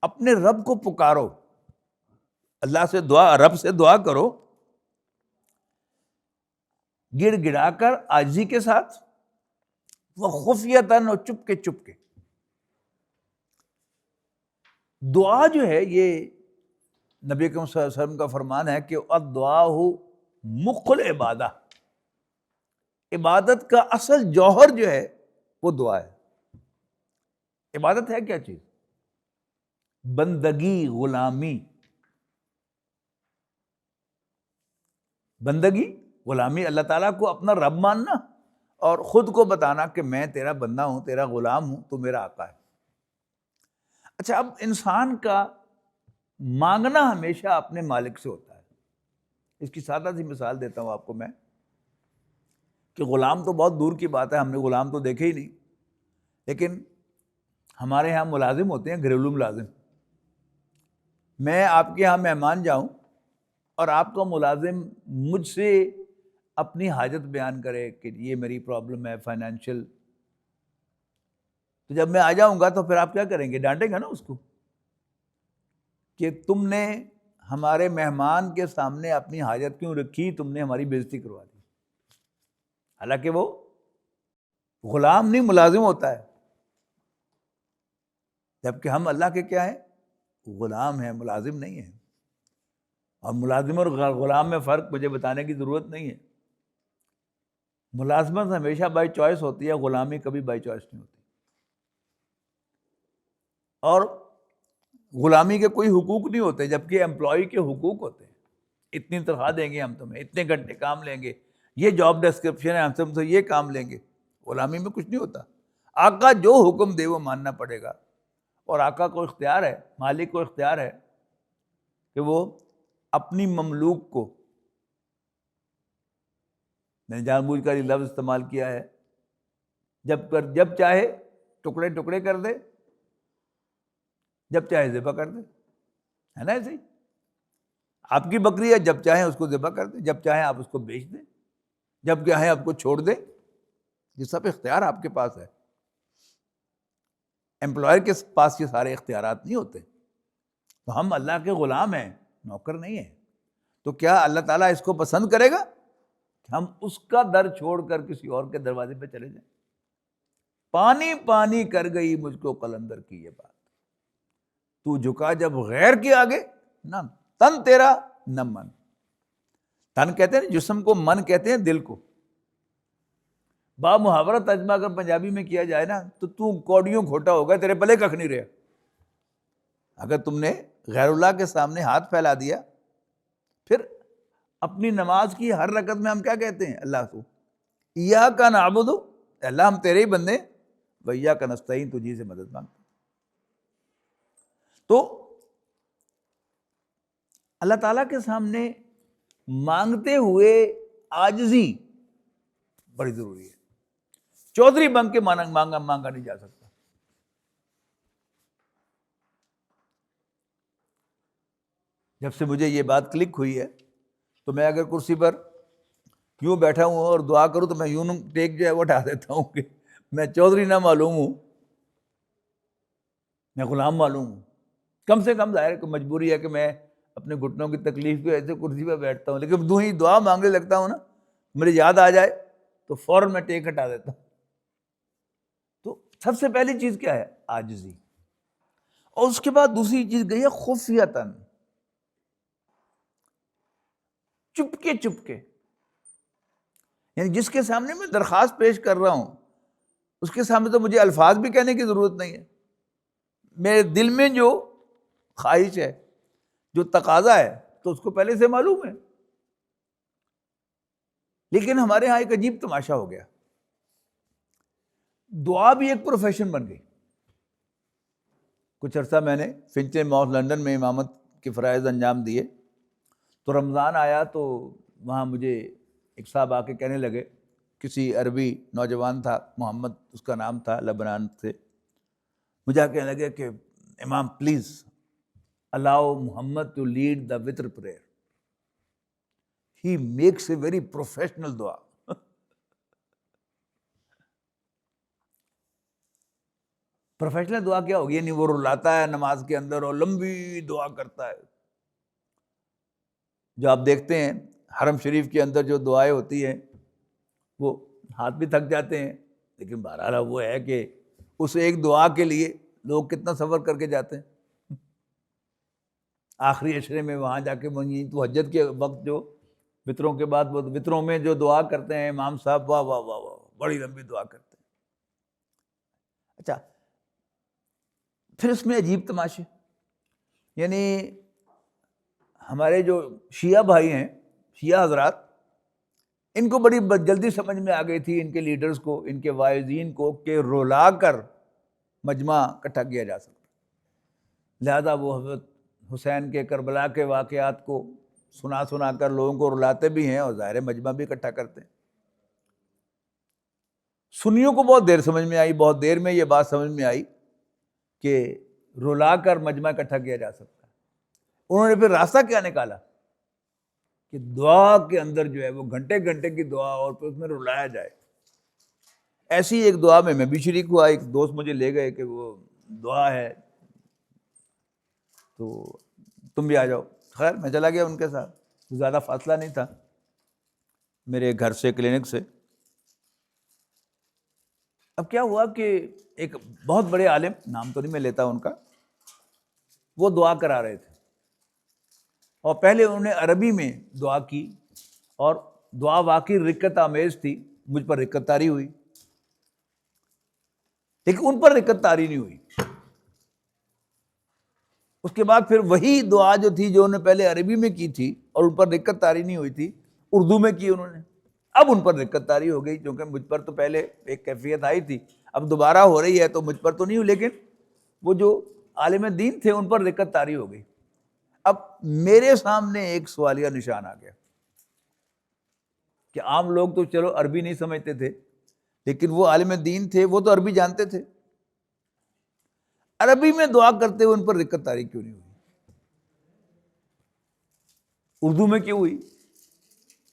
اپنے رب کو پکارو، اللہ سے دعا، رب سے دعا کرو گڑ گڑا کر، عاجزی کے ساتھ، وخفیۃ، اور چپ کے چپ کے۔ دعا جو ہے یہ نبی اکرم صلی اللہ علیہ وسلم کا فرمان ہے کہ الدعاء مخ العبادہ، عبادت کا اصل جوہر جو ہے وہ دعا ہے۔ عبادت ہے کیا چیز؟ بندگی، غلامی، بندگی، غلامی، اللہ تعالیٰ کو اپنا رب ماننا اور خود کو بتانا کہ میں تیرا بندہ ہوں، تیرا غلام ہوں، تو میرا آقا ہے۔ اچھا، اب انسان کا مانگنا ہمیشہ اپنے مالک سے ہوتا ہے۔ اس کی سادہ سی مثال دیتا ہوں آپ کو میں، کہ غلام تو بہت دور کی بات ہے، ہم نے غلام تو دیکھے ہی نہیں، لیکن ہمارے ہاں ملازم ہوتے ہیں، گھریلو ملازم۔ میں آپ کے ہاں مہمان جاؤں اور آپ کا ملازم مجھ سے اپنی حاجت بیان کرے کہ یہ میری پرابلم ہے فائنینشیل، تو جب میں آ جاؤں گا تو پھر آپ کیا کریں گے؟ ڈانٹیں گے نا اس کو کہ تم نے ہمارے مہمان کے سامنے اپنی حاجت کیوں رکھی، تم نے ہماری بےزتی کروا دی۔ حالانکہ وہ غلام نہیں، ملازم ہوتا ہے، جبکہ ہم اللہ کے کیا ہیں؟ غلام ہیں، ملازم نہیں ہیں۔ اور ملازم اور غلام میں فرق مجھے بتانے کی ضرورت نہیں ہے۔ ملازمت ہمیشہ بائی چوائس ہوتی ہے، غلامی کبھی بائی چوائس نہیں ہوتی۔ اور غلامی کے کوئی حقوق نہیں ہوتے، جبکہ امپلائی کے حقوق ہوتے ہیں۔ اتنی تنخواہ دیں گے ہم تمہیں، اتنے گھنٹے کام لیں گے، یہ جاب ڈسکرپشن ہے، ہم تم سے یہ کام لیں گے۔ غلامی میں کچھ نہیں ہوتا، آقا جو حکم دے وہ ماننا پڑے گا، اور آقا کو اختیار ہے، مالک کو اختیار ہے کہ وہ اپنی مملوک کو، میں نے جان بوجھ کر یہ لفظ استعمال کیا ہے، جب چاہے ٹکڑے ٹکڑے کر دے، جب چاہے ذبح کر دے، ہے نا؟ ایسے ہی آپ کی بکری ہے، جب چاہیں اس کو ذبح کر دیں، جب چاہیں آپ اس کو بیچ دیں، جب چاہیں آپ کو چھوڑ دیں، یہ سب اختیار آپ کے پاس ہے۔ امپلائر کے پاس یہ سارے اختیارات نہیں ہوتے۔ تو ہم اللہ کے غلام ہیں، نوکر نہیں ہیں۔ تو کیا اللہ تعالیٰ اس کو پسند کرے گا کہ ہم اس کا در چھوڑ کر کسی اور کے دروازے پہ چلے جائیں؟ پانی پانی کر گئی مجھ کو قلندر کی یہ بات، تو جھکا جب غیر کے آگے، نہ تن تیرا نہ من۔ تن کہتے ہیں جسم کو، من کہتے ہیں دل کو۔ با محاورہ ترجمہ اگر پنجابی میں کیا جائے نا تو کوڑیوں کھوٹا ہوگا، تیرے پلے ککھ نہیں رہا۔ اگر تم نے غیر اللہ کے سامنے ہاتھ پھیلا دیا، پھر اپنی نماز کی ہر رکعت میں ہم کیا کہتے ہیں اللہ کو؟ ایاک نعبد، اللہ ہم تیرے ہی بندے، و ایاک نستعین، تجھی سے مدد مانگتے۔ تو اللہ تعالیٰ کے سامنے مانگتے ہوئے عاجزی بڑی ضروری ہے۔ چودھری بن کے مانگا نہیں جا سکتا۔ جب سے مجھے یہ بات کلک ہوئی ہے تو میں اگر کرسی پر یوں بیٹھا ہوں اور دعا کروں تو میں یوں ٹیک جو ہے وہ اٹھا دیتا ہوں کہ میں چودھری نہ معلوم ہوں، میں غلام معلوم ہوں۔ کم سے کم ظاہر کوئی مجبوری ہے کہ میں اپنے گھٹنوں کی تکلیف کی وجہ سے کرسی پہ بیٹھتا ہوں، لیکن دوں ہی دعا مانگنے لگتا ہوں نا، مجھے یاد آ جائے تو فوراً میں ٹیک ہٹا دیتا ہوں۔ تو سب سے پہلی چیز کیا ہے؟ عاجزی۔ اور اس کے بعد دوسری چیز گئی ہے خفیتاً، چپ کے چپ کے۔ یعنی جس کے سامنے میں درخواست پیش کر رہا ہوں اس کے سامنے تو مجھے الفاظ بھی کہنے کی ضرورت نہیں ہے. میرے دل میں جو خواہش ہے، جو تقاضا ہے، تو اس کو پہلے سے معلوم ہے. لیکن ہمارے ہاں ایک عجیب تماشا ہو گیا، دعا بھی ایک پروفیشن بن گئی. کچھ عرصہ میں نے فنچے ماؤتھ لنڈن میں امامت کے فرائض انجام دیے، تو رمضان آیا تو وہاں مجھے ایک صاحب آ کے کہنے لگے، کسی عربی نوجوان تھا، محمد اس کا نام تھا، لبنان سے، مجھے آ کے کہنے لگے کہ امام please allow Muhammad to lead the witr prayer. He makes a very professional دعا. پروفیشنل دعا کیا ہوگی؟ یعنی وہ رلاتا ہے نماز کے اندر اور لمبی دعا کرتا ہے. جو آپ دیکھتے ہیں حرم شریف کے اندر جو دعائیں ہوتی ہیں وہ ہاتھ بھی تھک جاتے ہیں، لیکن بہرحال وہ ہے کہ اس ایک دعا کے لیے لوگ کتنا سفر کر کے جاتے ہیں. آخری عشرے میں وہاں جا کے تو حجت کے وقت جو وطروں کے بعد وہ وطروں میں جو دعا کرتے ہیں امام صاحب، واہ واہ واہ واہ، بڑی لمبی دعا کرتے ہیں. اچھا، پھر اس میں عجیب تماشے، یعنی ہمارے جو شیعہ بھائی ہیں، شیعہ حضرات، ان کو بڑی جلدی سمجھ میں آ گئی تھی ان کے لیڈرز کو، ان کے واعظین کو، کہ رولا کر مجمع اکٹھا کیا جا سکتا. لہذا وہ حضرت حسین کے کربلا کے واقعات کو سنا کر لوگوں کو رلاتے بھی ہیں اور ظاہر مجمع بھی اکٹھا کرتے ہیں. سنیوں کو بہت دیر سمجھ میں آئی، بہت دیر میں یہ بات سمجھ میں آئی کہ رلا کر مجمع اکٹھا کیا جا سکتا ہے. انہوں نے پھر راستہ کیا نکالا کہ دعا کے اندر جو ہے وہ گھنٹے گھنٹے کی دعا اور پھر اس میں رلایا جائے. ایسی ایک دعا میں بھی شریک ہوا. ایک دوست مجھے لے گئے کہ وہ دعا ہے تو تم بھی آ جاؤ. خیر میں چلا گیا ان کے ساتھ، زیادہ فاصلہ نہیں تھا میرے گھر سے کلینک سے. اب کیا ہوا کہ ایک بہت بڑے عالم، نام تو نہیں میں لیتا ان کا، وہ دعا کرا رہے تھے اور پہلے انہوں نے عربی میں دعا کی اور دعا واقعی رکت آمیز تھی. مجھ پر رکت طاری ہوئی، لیکن ان پر رکت طاری نہیں ہوئی. اس کے بعد پھر وہی دعا جو تھی جو انہوں نے پہلے عربی میں کی تھی اور ان پر رکت طاری نہیں ہوئی تھی، اردو میں کی انہوں نے. اب ان پر رکت طاری ہو گئی، کیونکہ مجھ پر تو پہلے ایک کیفیت آئی تھی، اب دوبارہ ہو رہی ہے تو مجھ پر تو نہیں ہوئی، لیکن وہ جو عالم دین تھے ان پر رکت طاری ہو گئی. اب میرے سامنے ایک سوالیہ نشان آ گیا کہ عام لوگ تو چلو عربی نہیں سمجھتے تھے، لیکن وہ عالم دین تھے، وہ تو عربی جانتے تھے. عربی میں دعا کرتے ہوئے ان پر رکت طاری کیوں نہیں ہوئی؟ اردو میں کیوں ہوئی؟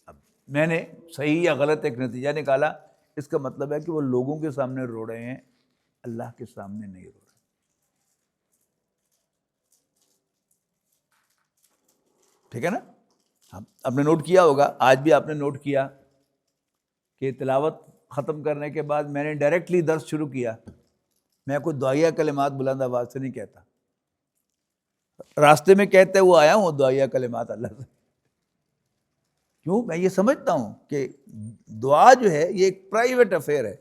اب میں نے صحیح یا غلط ایک نتیجہ نکالا. اس کا مطلب ہے کہ وہ لوگوں کے سامنے رو رہے ہیں، اللہ کے سامنے نہیں رو رہے. ٹھیک ہے نا؟ آپ نے نوٹ کیا ہوگا، آج بھی آپ نے نوٹ کیا کہ تلاوت ختم کرنے کے بعد میں نے ڈائریکٹلی درس شروع کیا. میں کوئی دعائیہ کلمات بلند آواز سے نہیں کہتا، راستے میں کہتے وہ آیا ہوں دعائیہ کلمات اللہ سے. کیوں؟ میں یہ سمجھتا ہوں کہ دعا جو ہے یہ ایک پرائیویٹ افیئر ہے.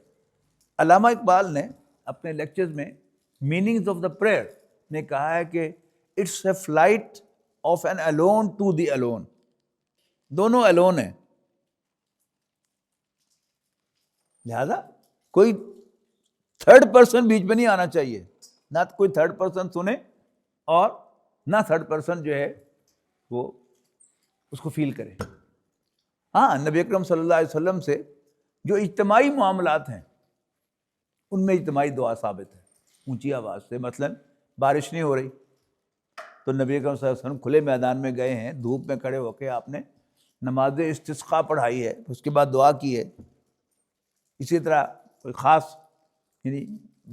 علامہ اقبال نے اپنے لیکچرز میں میننگز آف دا پریئر نے کہا ہے کہ it's a flight of an alone to the alone. دونوں الون ہیں، لہذا کوئی تھرڈ پرسن بیچ میں نہیں آنا چاہیے. نہ کوئی تھرڈ پرسن سنے اور نہ تھرڈ پرسن جو ہے وہ اس کو فیل کرے. ہاں، نبی اکرم صلی اللہ علیہ وسلم سے جو اجتماعی معاملات ہیں ان میں اجتماعی دعا ثابت ہے اونچی آواز سے. مثلا بارش نہیں ہو رہی تو نبی اکرم صلی اللہ علیہ وسلم کھلے میدان میں گئے ہیں، دھوپ میں کھڑے ہو کے آپ نے نماز استسقاء پڑھائی ہے، اس کے بعد دعا کی ہے. اسی طرح کوئی خاص یعنی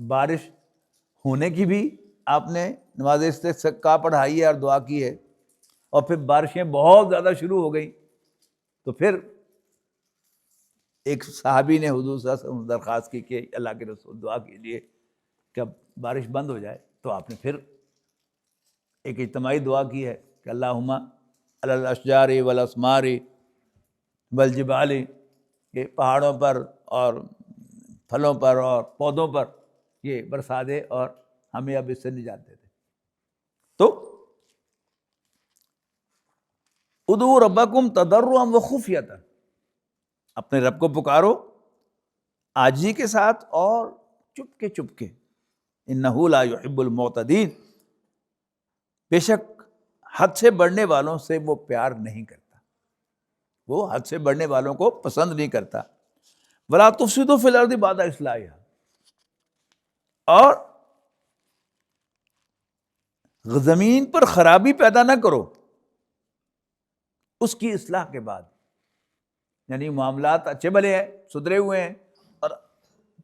بارش ہونے کی بھی آپ نے نماز استسقاء پڑھائی ہے اور دعا کی ہے. اور پھر بارشیں بہت زیادہ شروع ہو گئیں تو پھر ایک صحابی نے حضور صلی اللہ علیہ وسلم درخواست کی کہ اللہ کے رسول دعا کیجیے کہ اب بارش بند ہو جائے. تو آپ نے پھر ایک اجتماعی دعا کی ہے کہ اللہم علی الاشجار والاسمار والجبال کہ پہاڑوں پر اور پھلوں پر اور پودوں پر یہ برسا دے اور ہمیں اب اس سے نجات دے دے۔ تو ادعوا ربکم تضرعا وخفیۃ، اپنے رب کو پکارو عاجزی کے ساتھ اور چپ کے، انہ لا یحب المعتدین، بے شک حد سے بڑھنے والوں سے وہ پیار نہیں کرتا، وہ حد سے بڑھنے والوں کو پسند نہیں کرتا۔ ولا تفسدوا فی الارض بعد اصلاحها، اور زمین پر خرابی پیدا نہ کرو اس کی اصلاح کے بعد، یعنی معاملات اچھے بھلے ہیں، سدھرے ہوئے ہیں، اور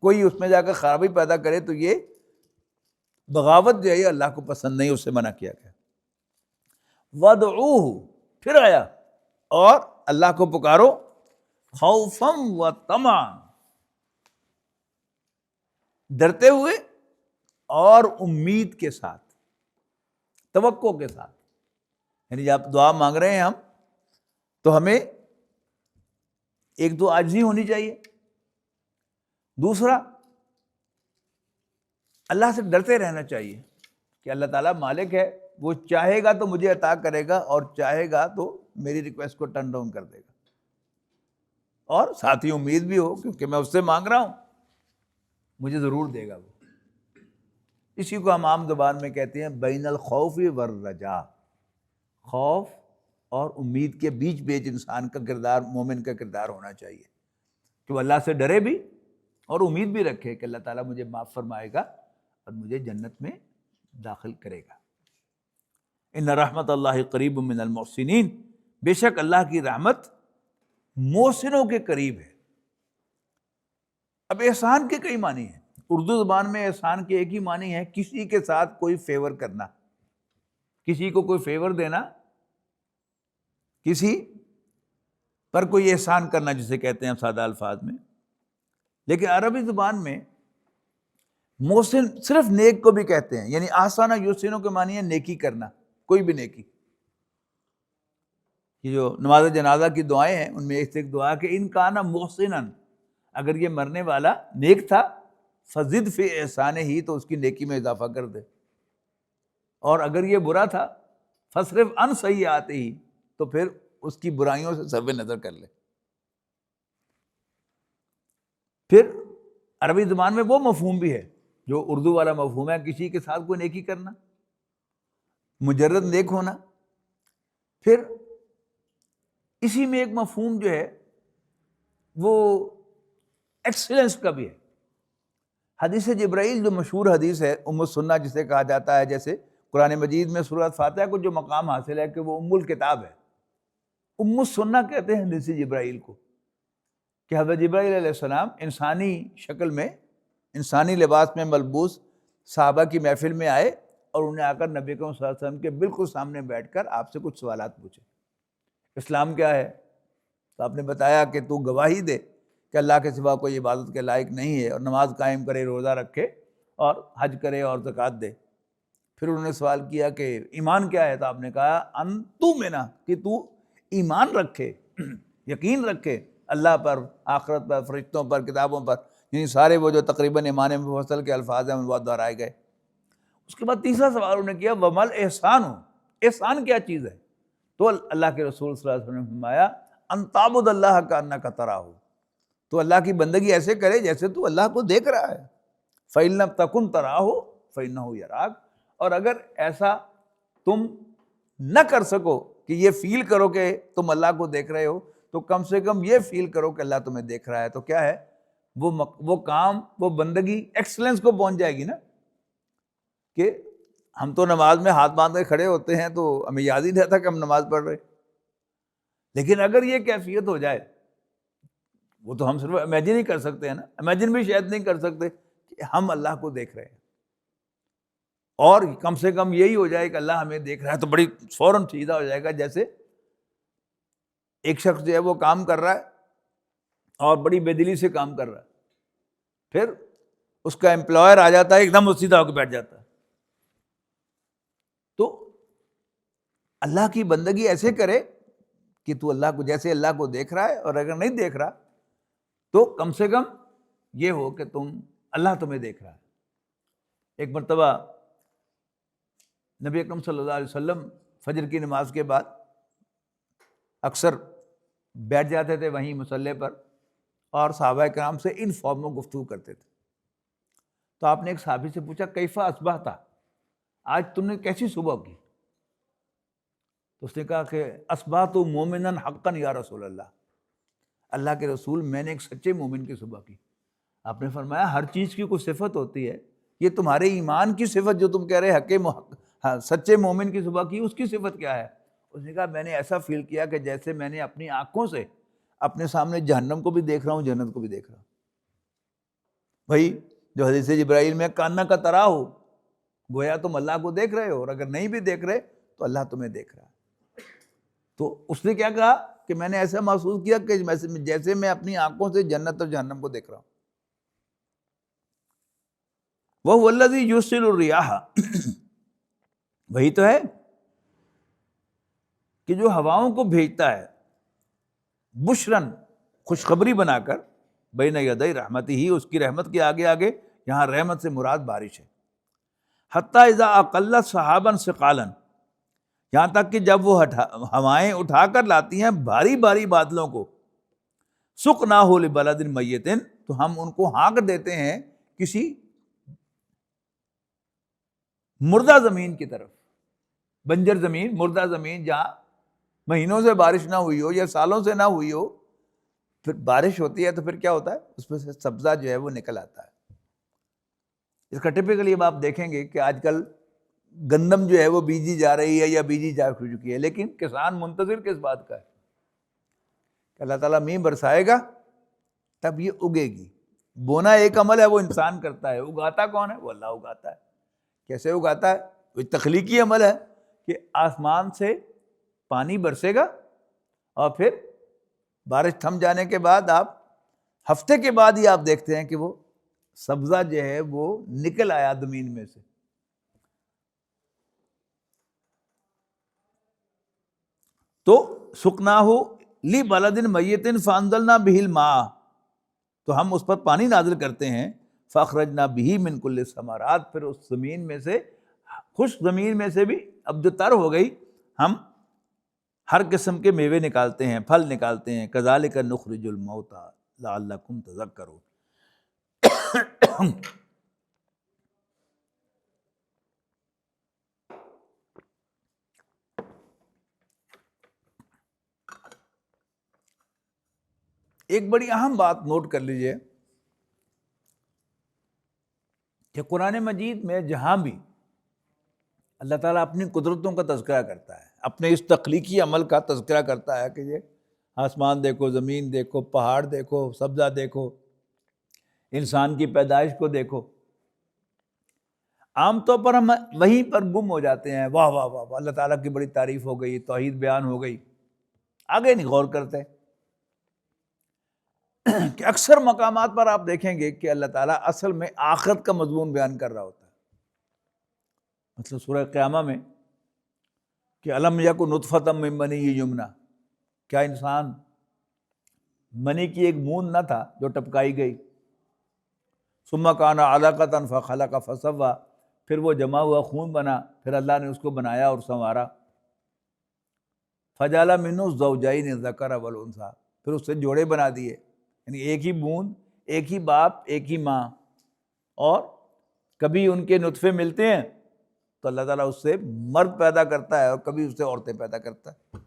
کوئی اس میں جا کر خرابی پیدا کرے تو یہ بغاوت جو ہے یہ اللہ کو پسند نہیں، اس سے منع کیا گیا۔ وَادْعُوهُ، پھر آیا، اور اللہ کو پکارو خوفاً وطمعاً، ڈرتے ہوئے اور امید کے ساتھ، توقع کے ساتھ، یعنی جب دعا مانگ رہے ہیں ہم تو ہمیں ایک تو عاجزی ہونی چاہیے، دوسرا اللہ سے ڈرتے رہنا چاہیے کہ اللہ تعالیٰ مالک ہے، وہ چاہے گا تو مجھے عطا کرے گا اور چاہے گا تو میری ریکویسٹ کو ٹرن ڈاؤن کر دے گا، اور ساتھ ہی امید بھی ہو کیونکہ میں اس سے مانگ رہا ہوں مجھے ضرور دے گا وہ۔ اسی کو ہم عام زبان میں کہتے ہیں بین الخوف والرجاء، خوف اور امید کے بیچ بیچ انسان کا کردار، مومن کا کردار ہونا چاہیے کہ وہ اللہ سے ڈرے بھی اور امید بھی رکھے کہ اللہ تعالیٰ مجھے معاف فرمائے گا اور مجھے جنت میں داخل کرے گا۔ ان رحمت اللہ قریب من المحسنین، بے شک اللہ کی رحمت محسنوں کے قریب ہے۔ اب احسان کے کئی معنی ہیں، اردو زبان میں احسان کے ایک ہی معنی ہے کسی کے ساتھ کوئی فیور کرنا، کسی کو کوئی فیور دینا، کسی پر کوئی احسان کرنا جسے کہتے ہیں سادہ الفاظ میں۔ لیکن عربی زبان میں محسن صرف نیک کو بھی کہتے ہیں، یعنی آسانہ یحسنوں کے معنی ہے نیکی کرنا، کوئی بھی نیکی۔ یہ جو نماز جنازہ کی دعائیں ہیں ان میں ایک دعا کہ ان کانا محسنا، اگر یہ مرنے والا نیک تھا فزد فی احسانہ ہی، تو اس کی نیکی میں اضافہ کر دے، اور اگر یہ برا تھا فصرف عن سیئاتہ ہی، تو پھر اس کی برائیوں سے صرف نظر کر لے۔ پھر عربی زبان میں وہ مفہوم بھی ہے جو اردو والا مفہوم ہے، کسی کے ساتھ کوئی نیکی کرنا، مجرد نیک ہونا۔ پھر اسی میں ایک مفہوم جو ہے وہ ایکسلنس کا بھی ہے۔ حدیث جبرائیل جو مشہور حدیث ہے، ام السنہ جسے کہا جاتا ہے، جیسے قرآن مجید میں سورۃ فاتحہ کو جو مقام حاصل ہے کہ وہ ام الکتاب ہے، ام السنہ کہتے ہیں حدیث جبرائیل کو، کہ حضرت جبرائیل علیہ السلام انسانی شکل میں، انسانی لباس میں ملبوس صحابہ کی محفل میں آئے اور انہیں آ کر نبی اکرم صلی اللہ علیہ وسلم کے بالکل سامنے بیٹھ کر آپ سے کچھ سوالات پوچھے، اسلام کیا ہے؟ تو آپ نے بتایا کہ تو گواہی دے کہ اللہ کے سوا کوئی عبادت کے لائق نہیں ہے، اور نماز قائم کرے، روزہ رکھے اور حج کرے اور زکوٰۃ دے۔ پھر انہوں نے سوال کیا کہ ایمان کیا ہے؟ تو آپ نے کہا ان تؤمنا، کہ تو ایمان رکھے، یقین رکھے اللہ پر، آخرت پر، فرشتوں پر، کتابوں پر، یعنی سارے وہ جو تقریباً ایمان مفصل کے الفاظ ہیں وہ دہرائے گئے۔ اس کے بعد تیسرا سوال انہوں نے کیا ومل احسان، احسان کیا چیز ہے؟ تو اللہ کے رسول صلی اللہ علیہ وسلم نے فرمایا ان تعبد اللہ کأنک تراہ، تو اللہ کی بندگی ایسے کرے جیسے تو اللہ کو دیکھ رہا ہے۔ فإن لم تکن تراہ فإنہ یراک، اور اگر ایسا تم نہ کر سکو کہ یہ فیل کرو کہ تم اللہ کو دیکھ رہے ہو، تو کم سے کم یہ فیل کرو کہ اللہ تمہیں دیکھ رہا ہے۔ تو کیا ہے وہ کام، وہ بندگی ایکسلنس کو پہنچ جائے گی نا، کہ ہم تو نماز میں ہاتھ باندھ کے کھڑے ہوتے ہیں تو ہمیں یاد ہی نہیں رہتا کہ ہم نماز پڑھ رہے، لیکن اگر یہ کیفیت ہو جائے، وہ تو ہم صرف امیجن ہی کر سکتے ہیں نا، امیجن بھی شاید نہیں کر سکتے کہ ہم اللہ کو دیکھ رہے ہیں، اور کم سے کم یہی ہو جائے کہ اللہ ہمیں دیکھ رہا ہے، تو بڑی فوراً سیدھا ہو جائے گا۔ جیسے ایک شخص جو ہے وہ کام کر رہا ہے اور بڑی بے دلی سے کام کر رہا ہے، پھر اس کا امپلائر آ جاتا ہے، ایک دم سیدھا ہو کے بیٹھ جاتا ہے۔ تو اللہ کی بندگی ایسے کرے کہ تو اللہ کو، جیسے اللہ کو دیکھ رہا ہے، اور اگر نہیں دیکھ رہا تو کم سے کم یہ ہو کہ اللہ تمہیں دیکھ رہا ہے۔ ایک مرتبہ نبی اکرم صلی اللہ علیہ وسلم فجر کی نماز کے بعد اکثر بیٹھ جاتے تھے وہیں مصلی پر، اور صحابہ کرام سے ان فارموں گفتگو کرتے تھے۔ تو آپ نے ایک صحابی سے پوچھا کیفا اصبحت، آج تم نے کیسی صبح کی؟ تو اس نے کہا کہ اصبحت مومنا حقا یا رسول اللہ، اللہ کے رسول میں نے ایک سچے مومن کی صبح کی۔ آپ نے فرمایا ہر چیز کی کوئی صفت ہوتی ہے، یہ تمہارے ایمان کی صفت جو تم کہہ رہے سچے مومن کی صبح کی، اس کی صفت کیا ہے؟ اس نے کہا میں نے ایسا فیل کیا کہ جیسے میں نے اپنی آنکھوں سے اپنے سامنے جہنم کو بھی دیکھ رہا ہوں، جنت کو بھی دیکھ رہا ہوں۔ بھائی جو حدیث جبرائیل میں کانا کا طرح ہو، گویا تم اللہ کو دیکھ رہے ہو، اور اگر نہیں بھی دیکھ رہے تو اللہ تمہیں دیکھ رہا ہے۔ تو اس نے کیا کہا کہ میں نے ایسا محسوس کیا کہ جیسے میں اپنی آنکھوں سے جنت اور جہنم کو دیکھ رہا ہوں۔ وَهُوَ الَّذِي يُرْسِلُ الرِّيَاحَ، وہی تو ہے کہ جو ہواؤں کو بھیجتا ہے، بشرن خوشخبری بنا کر، بین یدی رحمتہ، اس کی رحمت کے آگے آگے، یہاں رحمت سے مراد بارش ہے، حتی اذا اقلت سحابا ثقالا، یہاں تک کہ جب وہ ہوائیں اٹھا کر لاتی ہیں بھاری بھاری بادلوں کو، سقناہ لبلد میت، تو ہم ان کو ہانک دیتے ہیں کسی مردہ زمین کی طرف، بنجر زمین، مردہ زمین، جہاں مہینوں سے بارش نہ ہوئی ہو یا سالوں سے نہ ہوئی ہو، پھر بارش ہوتی ہے تو پھر کیا ہوتا ہے، اس میں سے سبزہ جو ہے وہ نکل آتا ہے۔ اس کا ٹپکلی اب آپ دیکھیں گے کہ آج کل گندم جو ہے وہ بیجی جا رہی ہے یا بیجی جا چکی ہے، لیکن کسان منتظر کس بات کا ہے کہ اللہ تعالیٰ مینہ برسائے گا تب یہ اگے گی۔ بونا ایک عمل ہے، وہ انسان کرتا ہے، اگاتا کون ہے؟ وہ اللہ اگاتا ہے۔ کیسے اگاتا ہے؟ وہ تخلیقی عمل ہے کہ آسمان سے پانی برسے گا، اور پھر بارش تھم جانے کے بعد آپ ہفتے کے بعد ہی آپ دیکھتے ہیں کہ وہ سبزہ جو ہے وہ نکل آیا زمین میں سے۔ تو سقناہ لبلد میت فانزلنا بہ الماء، تو ہم اس پر پانی نازل کرتے ہیں، فاخرجنا بہ من کل الثمرات، پھر اس زمین میں سے، خشک زمین میں سے بھی اب جو تر ہو گئی، ہم ہر قسم کے میوے نکالتے ہیں، پھل نکالتے ہیں۔ کذالک نخرج الموتى لعلکم تذکرون۔ ایک بڑی اہم بات نوٹ کر لیجئے کہ قرآن مجید میں جہاں بھی اللہ تعالیٰ اپنی قدرتوں کا تذکرہ کرتا ہے، اپنے اس تخلیقی عمل کا تذکرہ کرتا ہے کہ یہ آسمان دیکھو، زمین دیکھو، پہاڑ دیکھو، سبزہ دیکھو، انسان کی پیدائش کو دیکھو، عام طور پر ہم وہیں پر گم ہو جاتے ہیں، واہ واہ واہ واہ، اللہ تعالیٰ کی بڑی تعریف ہو گئی، توحید بیان ہو گئی، آگے نہیں غور کرتے کہ اکثر مقامات پر آپ دیکھیں گے کہ اللہ تعالیٰ اصل میں آخرت کا مضمون بیان کر رہا ہوتا ہے۔ مثلا سورہ قیامہ میں کہ الم یک نطفۃ من منی یمنی، کیا انسان منی کی ایک بوند نہ تھا جو ٹپکائی گئی، ثم کان علقۃ فخلق فسوی، پھر وہ جمع ہوا خون بنا، پھر اللہ نے اس کو بنایا اور سنوارا، فجعل منہ الزوجین الذکر والانثی، پھر اس سے جوڑے بنا دیے، یعنی ایک ہی بوند، ایک ہی باپ، ایک ہی ماں، اور کبھی ان کے نطفے ملتے ہیں تو اللہ تعالیٰ اس سے مرد پیدا کرتا ہے اور کبھی اس سے عورتیں پیدا کرتا ہے۔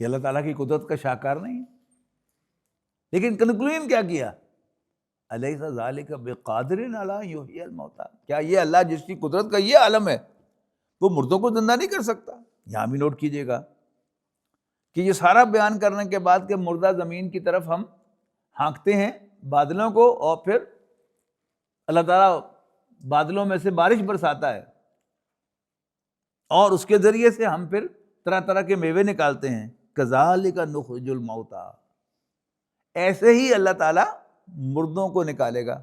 یہ اللہ تعالیٰ کی قدرت کا شاہکار نہیں ہے؟ لیکن کنکلوژن کیا کیا؟ الیس ذلک بقادر علی ان یحیی الموتیٰ، کیا یہ اللہ جس کی قدرت کا یہ عالم ہے وہ مردوں کو زندہ نہیں کر سکتا؟ یہاں بھی نوٹ کیجئے گا کہ یہ سارا بیان کرنے کے بعد کہ مردہ زمین کی طرف ہم ہانکتے ہیں بادلوں کو، اور پھر اللہ تعالیٰ بادلوں میں سے بارش برساتا ہے، اور اس کے ذریعے سے ہم پھر طرح طرح کے میوے نکالتے ہیں۔ کذالک نخرج الموتیٰ، ایسے ہی اللہ تعالیٰ مردوں کو نکالے گا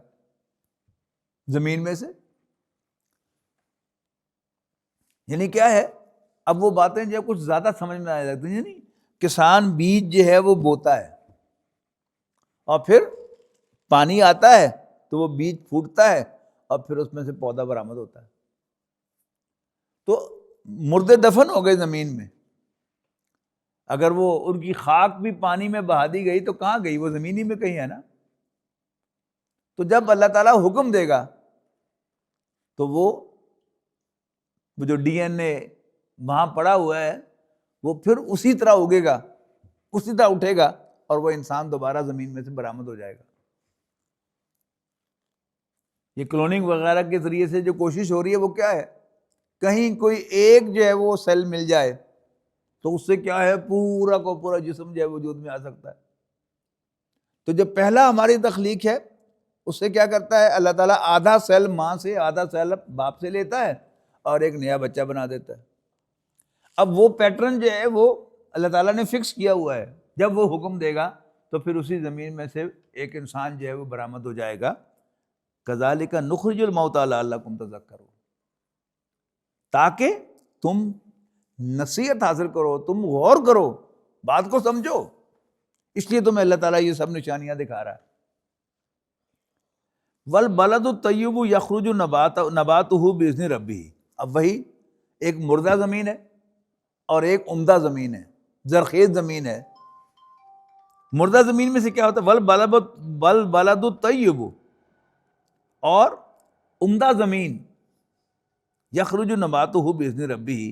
زمین میں سے۔ یعنی کیا ہے، اب وہ باتیں جو کچھ زیادہ سمجھ میں آنے لگتی ہیں، یعنی کسان بیج جو ہے وہ بوتا ہے، اور پھر پانی آتا ہے تو وہ بیج پھوٹتا ہے اور پھر اس میں سے پودا برآمد ہوتا ہے. تو مردے دفن ہو گئے زمین میں، اگر وہ ان کی خاک بھی پانی میں بہا دی گئی تو کہاں گئی؟ وہ زمین ہی میں کہیں ہے نا. تو جب اللہ تعالیٰ حکم دے گا تو وہ جو ڈی این اے وہاں پڑا ہوا ہے وہ پھر اسی طرح اگے گا، اسی طرح اٹھے گا اور وہ انسان دوبارہ زمین میں سے برآمد ہو جائے گا. یہ کلوننگ وغیرہ کے ذریعے سے جو کوشش ہو رہی ہے وہ کیا ہے؟ کہیں کوئی ایک جو ہے وہ سیل مل جائے تو اس سے کیا ہے پورا کو پورا جسم جو ہے وجود میں آ سکتا ہے. تو جو پہلا ہماری تخلیق ہے اس سے کیا کرتا ہے اللہ تعالیٰ؟ آدھا سیل ماں سے آدھا سیل باپ سے لیتا ہے اور ایک نیا بچہ بنا دیتا ہے. اب وہ پیٹرن جو ہے وہ اللہ تعالیٰ نے فکس کیا ہوا ہے، جب وہ حکم دے گا تو پھر اسی زمین میں سے ایک انسان جو ہے وہ برآمد ہو جائے گا. کذالک نخرج الموتیٰ لعلکم تذکرون، تاکہ تم نصیحت حاصل کرو، تم غور کرو، بات کو سمجھو. اس لیے تمہیں اللہ تعالیٰ یہ سب نشانیاں دکھا رہا ہے. والبلد الطیب یخرج نباتہ باذن ربہ. اب وہی ایک مردہ زمین ہے اور ایک عمدہ زمین ہے، زرخیز زمین ہے. مردہ زمین میں سے کیا ہوتا ہے؟ والبلد الطیب، اور عمدہ زمین یخرج نباتہ باذن ربہ،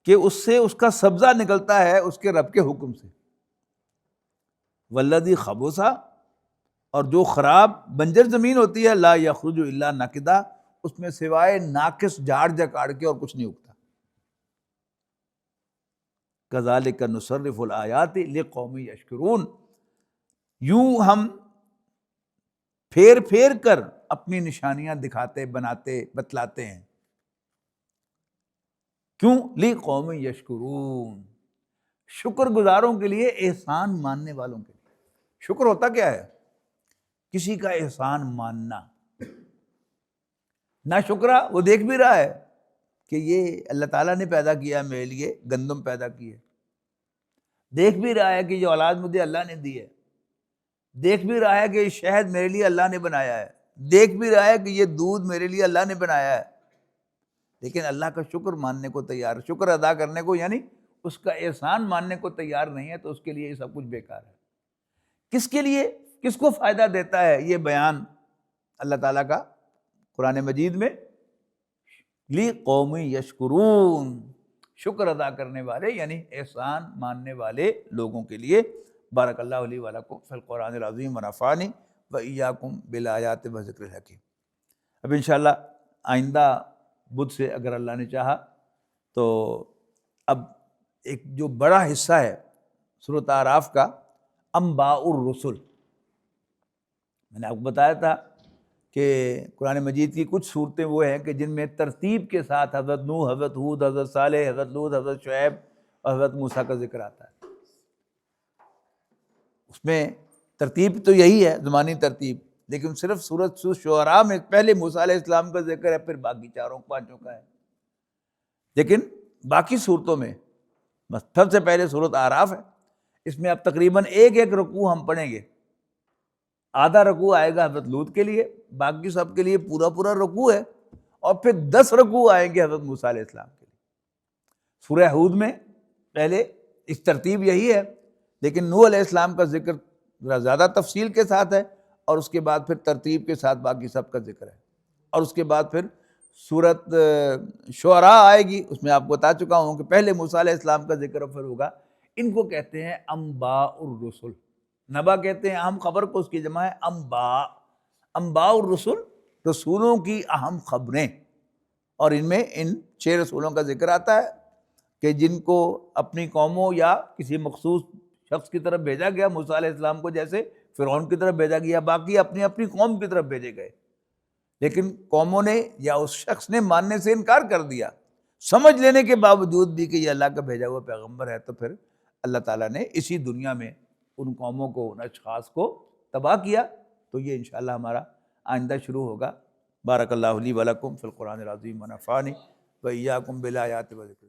کہ اس سے اس کا سبزہ نکلتا ہے اس کے رب کے حکم سے. والذی خبث، اور جو خراب بنجر زمین ہوتی ہے، لا یخرج الا نکدا، اس میں سوائے ناقص جھاڑ جھکاڑ کے اور کچھ نہیں اگتا. کذالک نصرف الآیات لقوم یشکرون، یوں ہم پھیر پھیر کر اپنی نشانیاں دکھاتے، بناتے، بتلاتے ہیں. کیوں؟ لقوم یشکرون، شکر گزاروں کے لیے، احسان ماننے والوں کے لیے. شکر ہوتا کیا ہے؟ کسی کا احسان ماننا. نہ شکرا وہ دیکھ بھی رہا ہے کہ یہ اللہ تعالیٰ نے پیدا کیا میرے لیے، گندم پیدا کی ہے. دیکھ بھی رہا ہے کہ یہ اولاد مجھے اللہ نے دی ہے. دیکھ بھی رہا ہے کہ یہ شہد میرے لیے اللہ نے بنایا ہے. دیکھ بھی رہا ہے کہ یہ دودھ میرے لیے اللہ نے بنایا ہے. لیکن اللہ کا شکر ماننے کو تیار، شکر ادا کرنے کو، یعنی اس کا احسان ماننے کو تیار نہیں ہے، تو اس کے لیے یہ سب کچھ بیکار ہے. کس کے لیے، کس کو فائدہ دیتا ہے یہ بیان اللہ تعالیٰ کا قرآن مجید میں؟ لقوم یشکرون، شکر ادا کرنے والے، یعنی احسان ماننے والے لوگوں کے لیے. بارک اللہ علی ولکم فی القرآن العظیم ونفعنی وایاکم بالآیات وذکر الحکیم. اب انشاءاللہ آئندہ بدھ سے اگر اللہ نے چاہا تو اب ایک جو بڑا حصہ ہے سورۃ اعراف کا، انباء الرسل. میں نے آپ کو بتایا تھا کہ قرآن مجید کی کچھ صورتیں وہ ہیں کہ جن میں ترتیب کے ساتھ حضرت نوح، حضرت ہود، حضرت صالح، حضرت لوط، حضرت شعیب اور حضرت موسیٰ کا ذکر آتا ہے. اس میں ترتیب تو یہی ہے، زمانی ترتیب، لیکن صرف سورۃ شعراء میں پہلے موسیٰ علیہ السلام کا ذکر ہے، پھر باقی چاروں پانچوں کا ہے. لیکن باقی صورتوں میں سب سے پہلے سورۃ اعراف ہے. اس میں اب تقریباً ایک ایک رکوع ہم پڑھیں گے. آدھا رکوع آئے گا حضرت لوط کے لیے، باقی سب کے لیے پورا پورا رکوع ہے، اور پھر 10 رکوع آئیں گے حضرت موسیٰ علیہ السلام کے لیے. سورہ ہود میں پہلے اس ترتیب یہی ہے، لیکن نوح علیہ السلام کا ذکر ذرا زیادہ تفصیل کے ساتھ ہے، اور اس کے بعد پھر ترتیب کے ساتھ باقی سب کا ذکر ہے. اور اس کے بعد پھر سورۃ شعراء آئے گی، اس میں آپ کو بتا چکا ہوں کہ پہلے موسیٰ علیہ السلام کا ذکر پھر ہوگا. ان کو کہتے ہیں انباء الرسل. نبا کہتے ہیں اہم خبر کو، اس کی جمع ہے انباء. انباء الرسل، رسولوں کی اہم خبریں. اور ان میں ان 6 رسولوں کا ذکر آتا ہے کہ جن کو اپنی قوموں یا کسی مخصوص شخص کی طرف بھیجا گیا. موسیٰ علیہ السلام کو جیسے فرعون کی طرف بھیجا گیا، باقی اپنی اپنی قوم کی طرف بھیجے گئے. لیکن قوموں نے یا اس شخص نے ماننے سے انکار کر دیا، سمجھ لینے کے باوجود بھی کہ یہ اللہ کا بھیجا ہوا پیغمبر ہے. تو پھر اللہ تعالیٰ نے اسی دنیا میں ان قوموں کو، ان اشخاص کو تباہ کیا. تو یہ انشاءاللہ ہمارا آئندہ شروع ہوگا. بارک اللہ لی ولکم فی القرآن العظیم ونفعنی وایاکم بالآیات وذکر.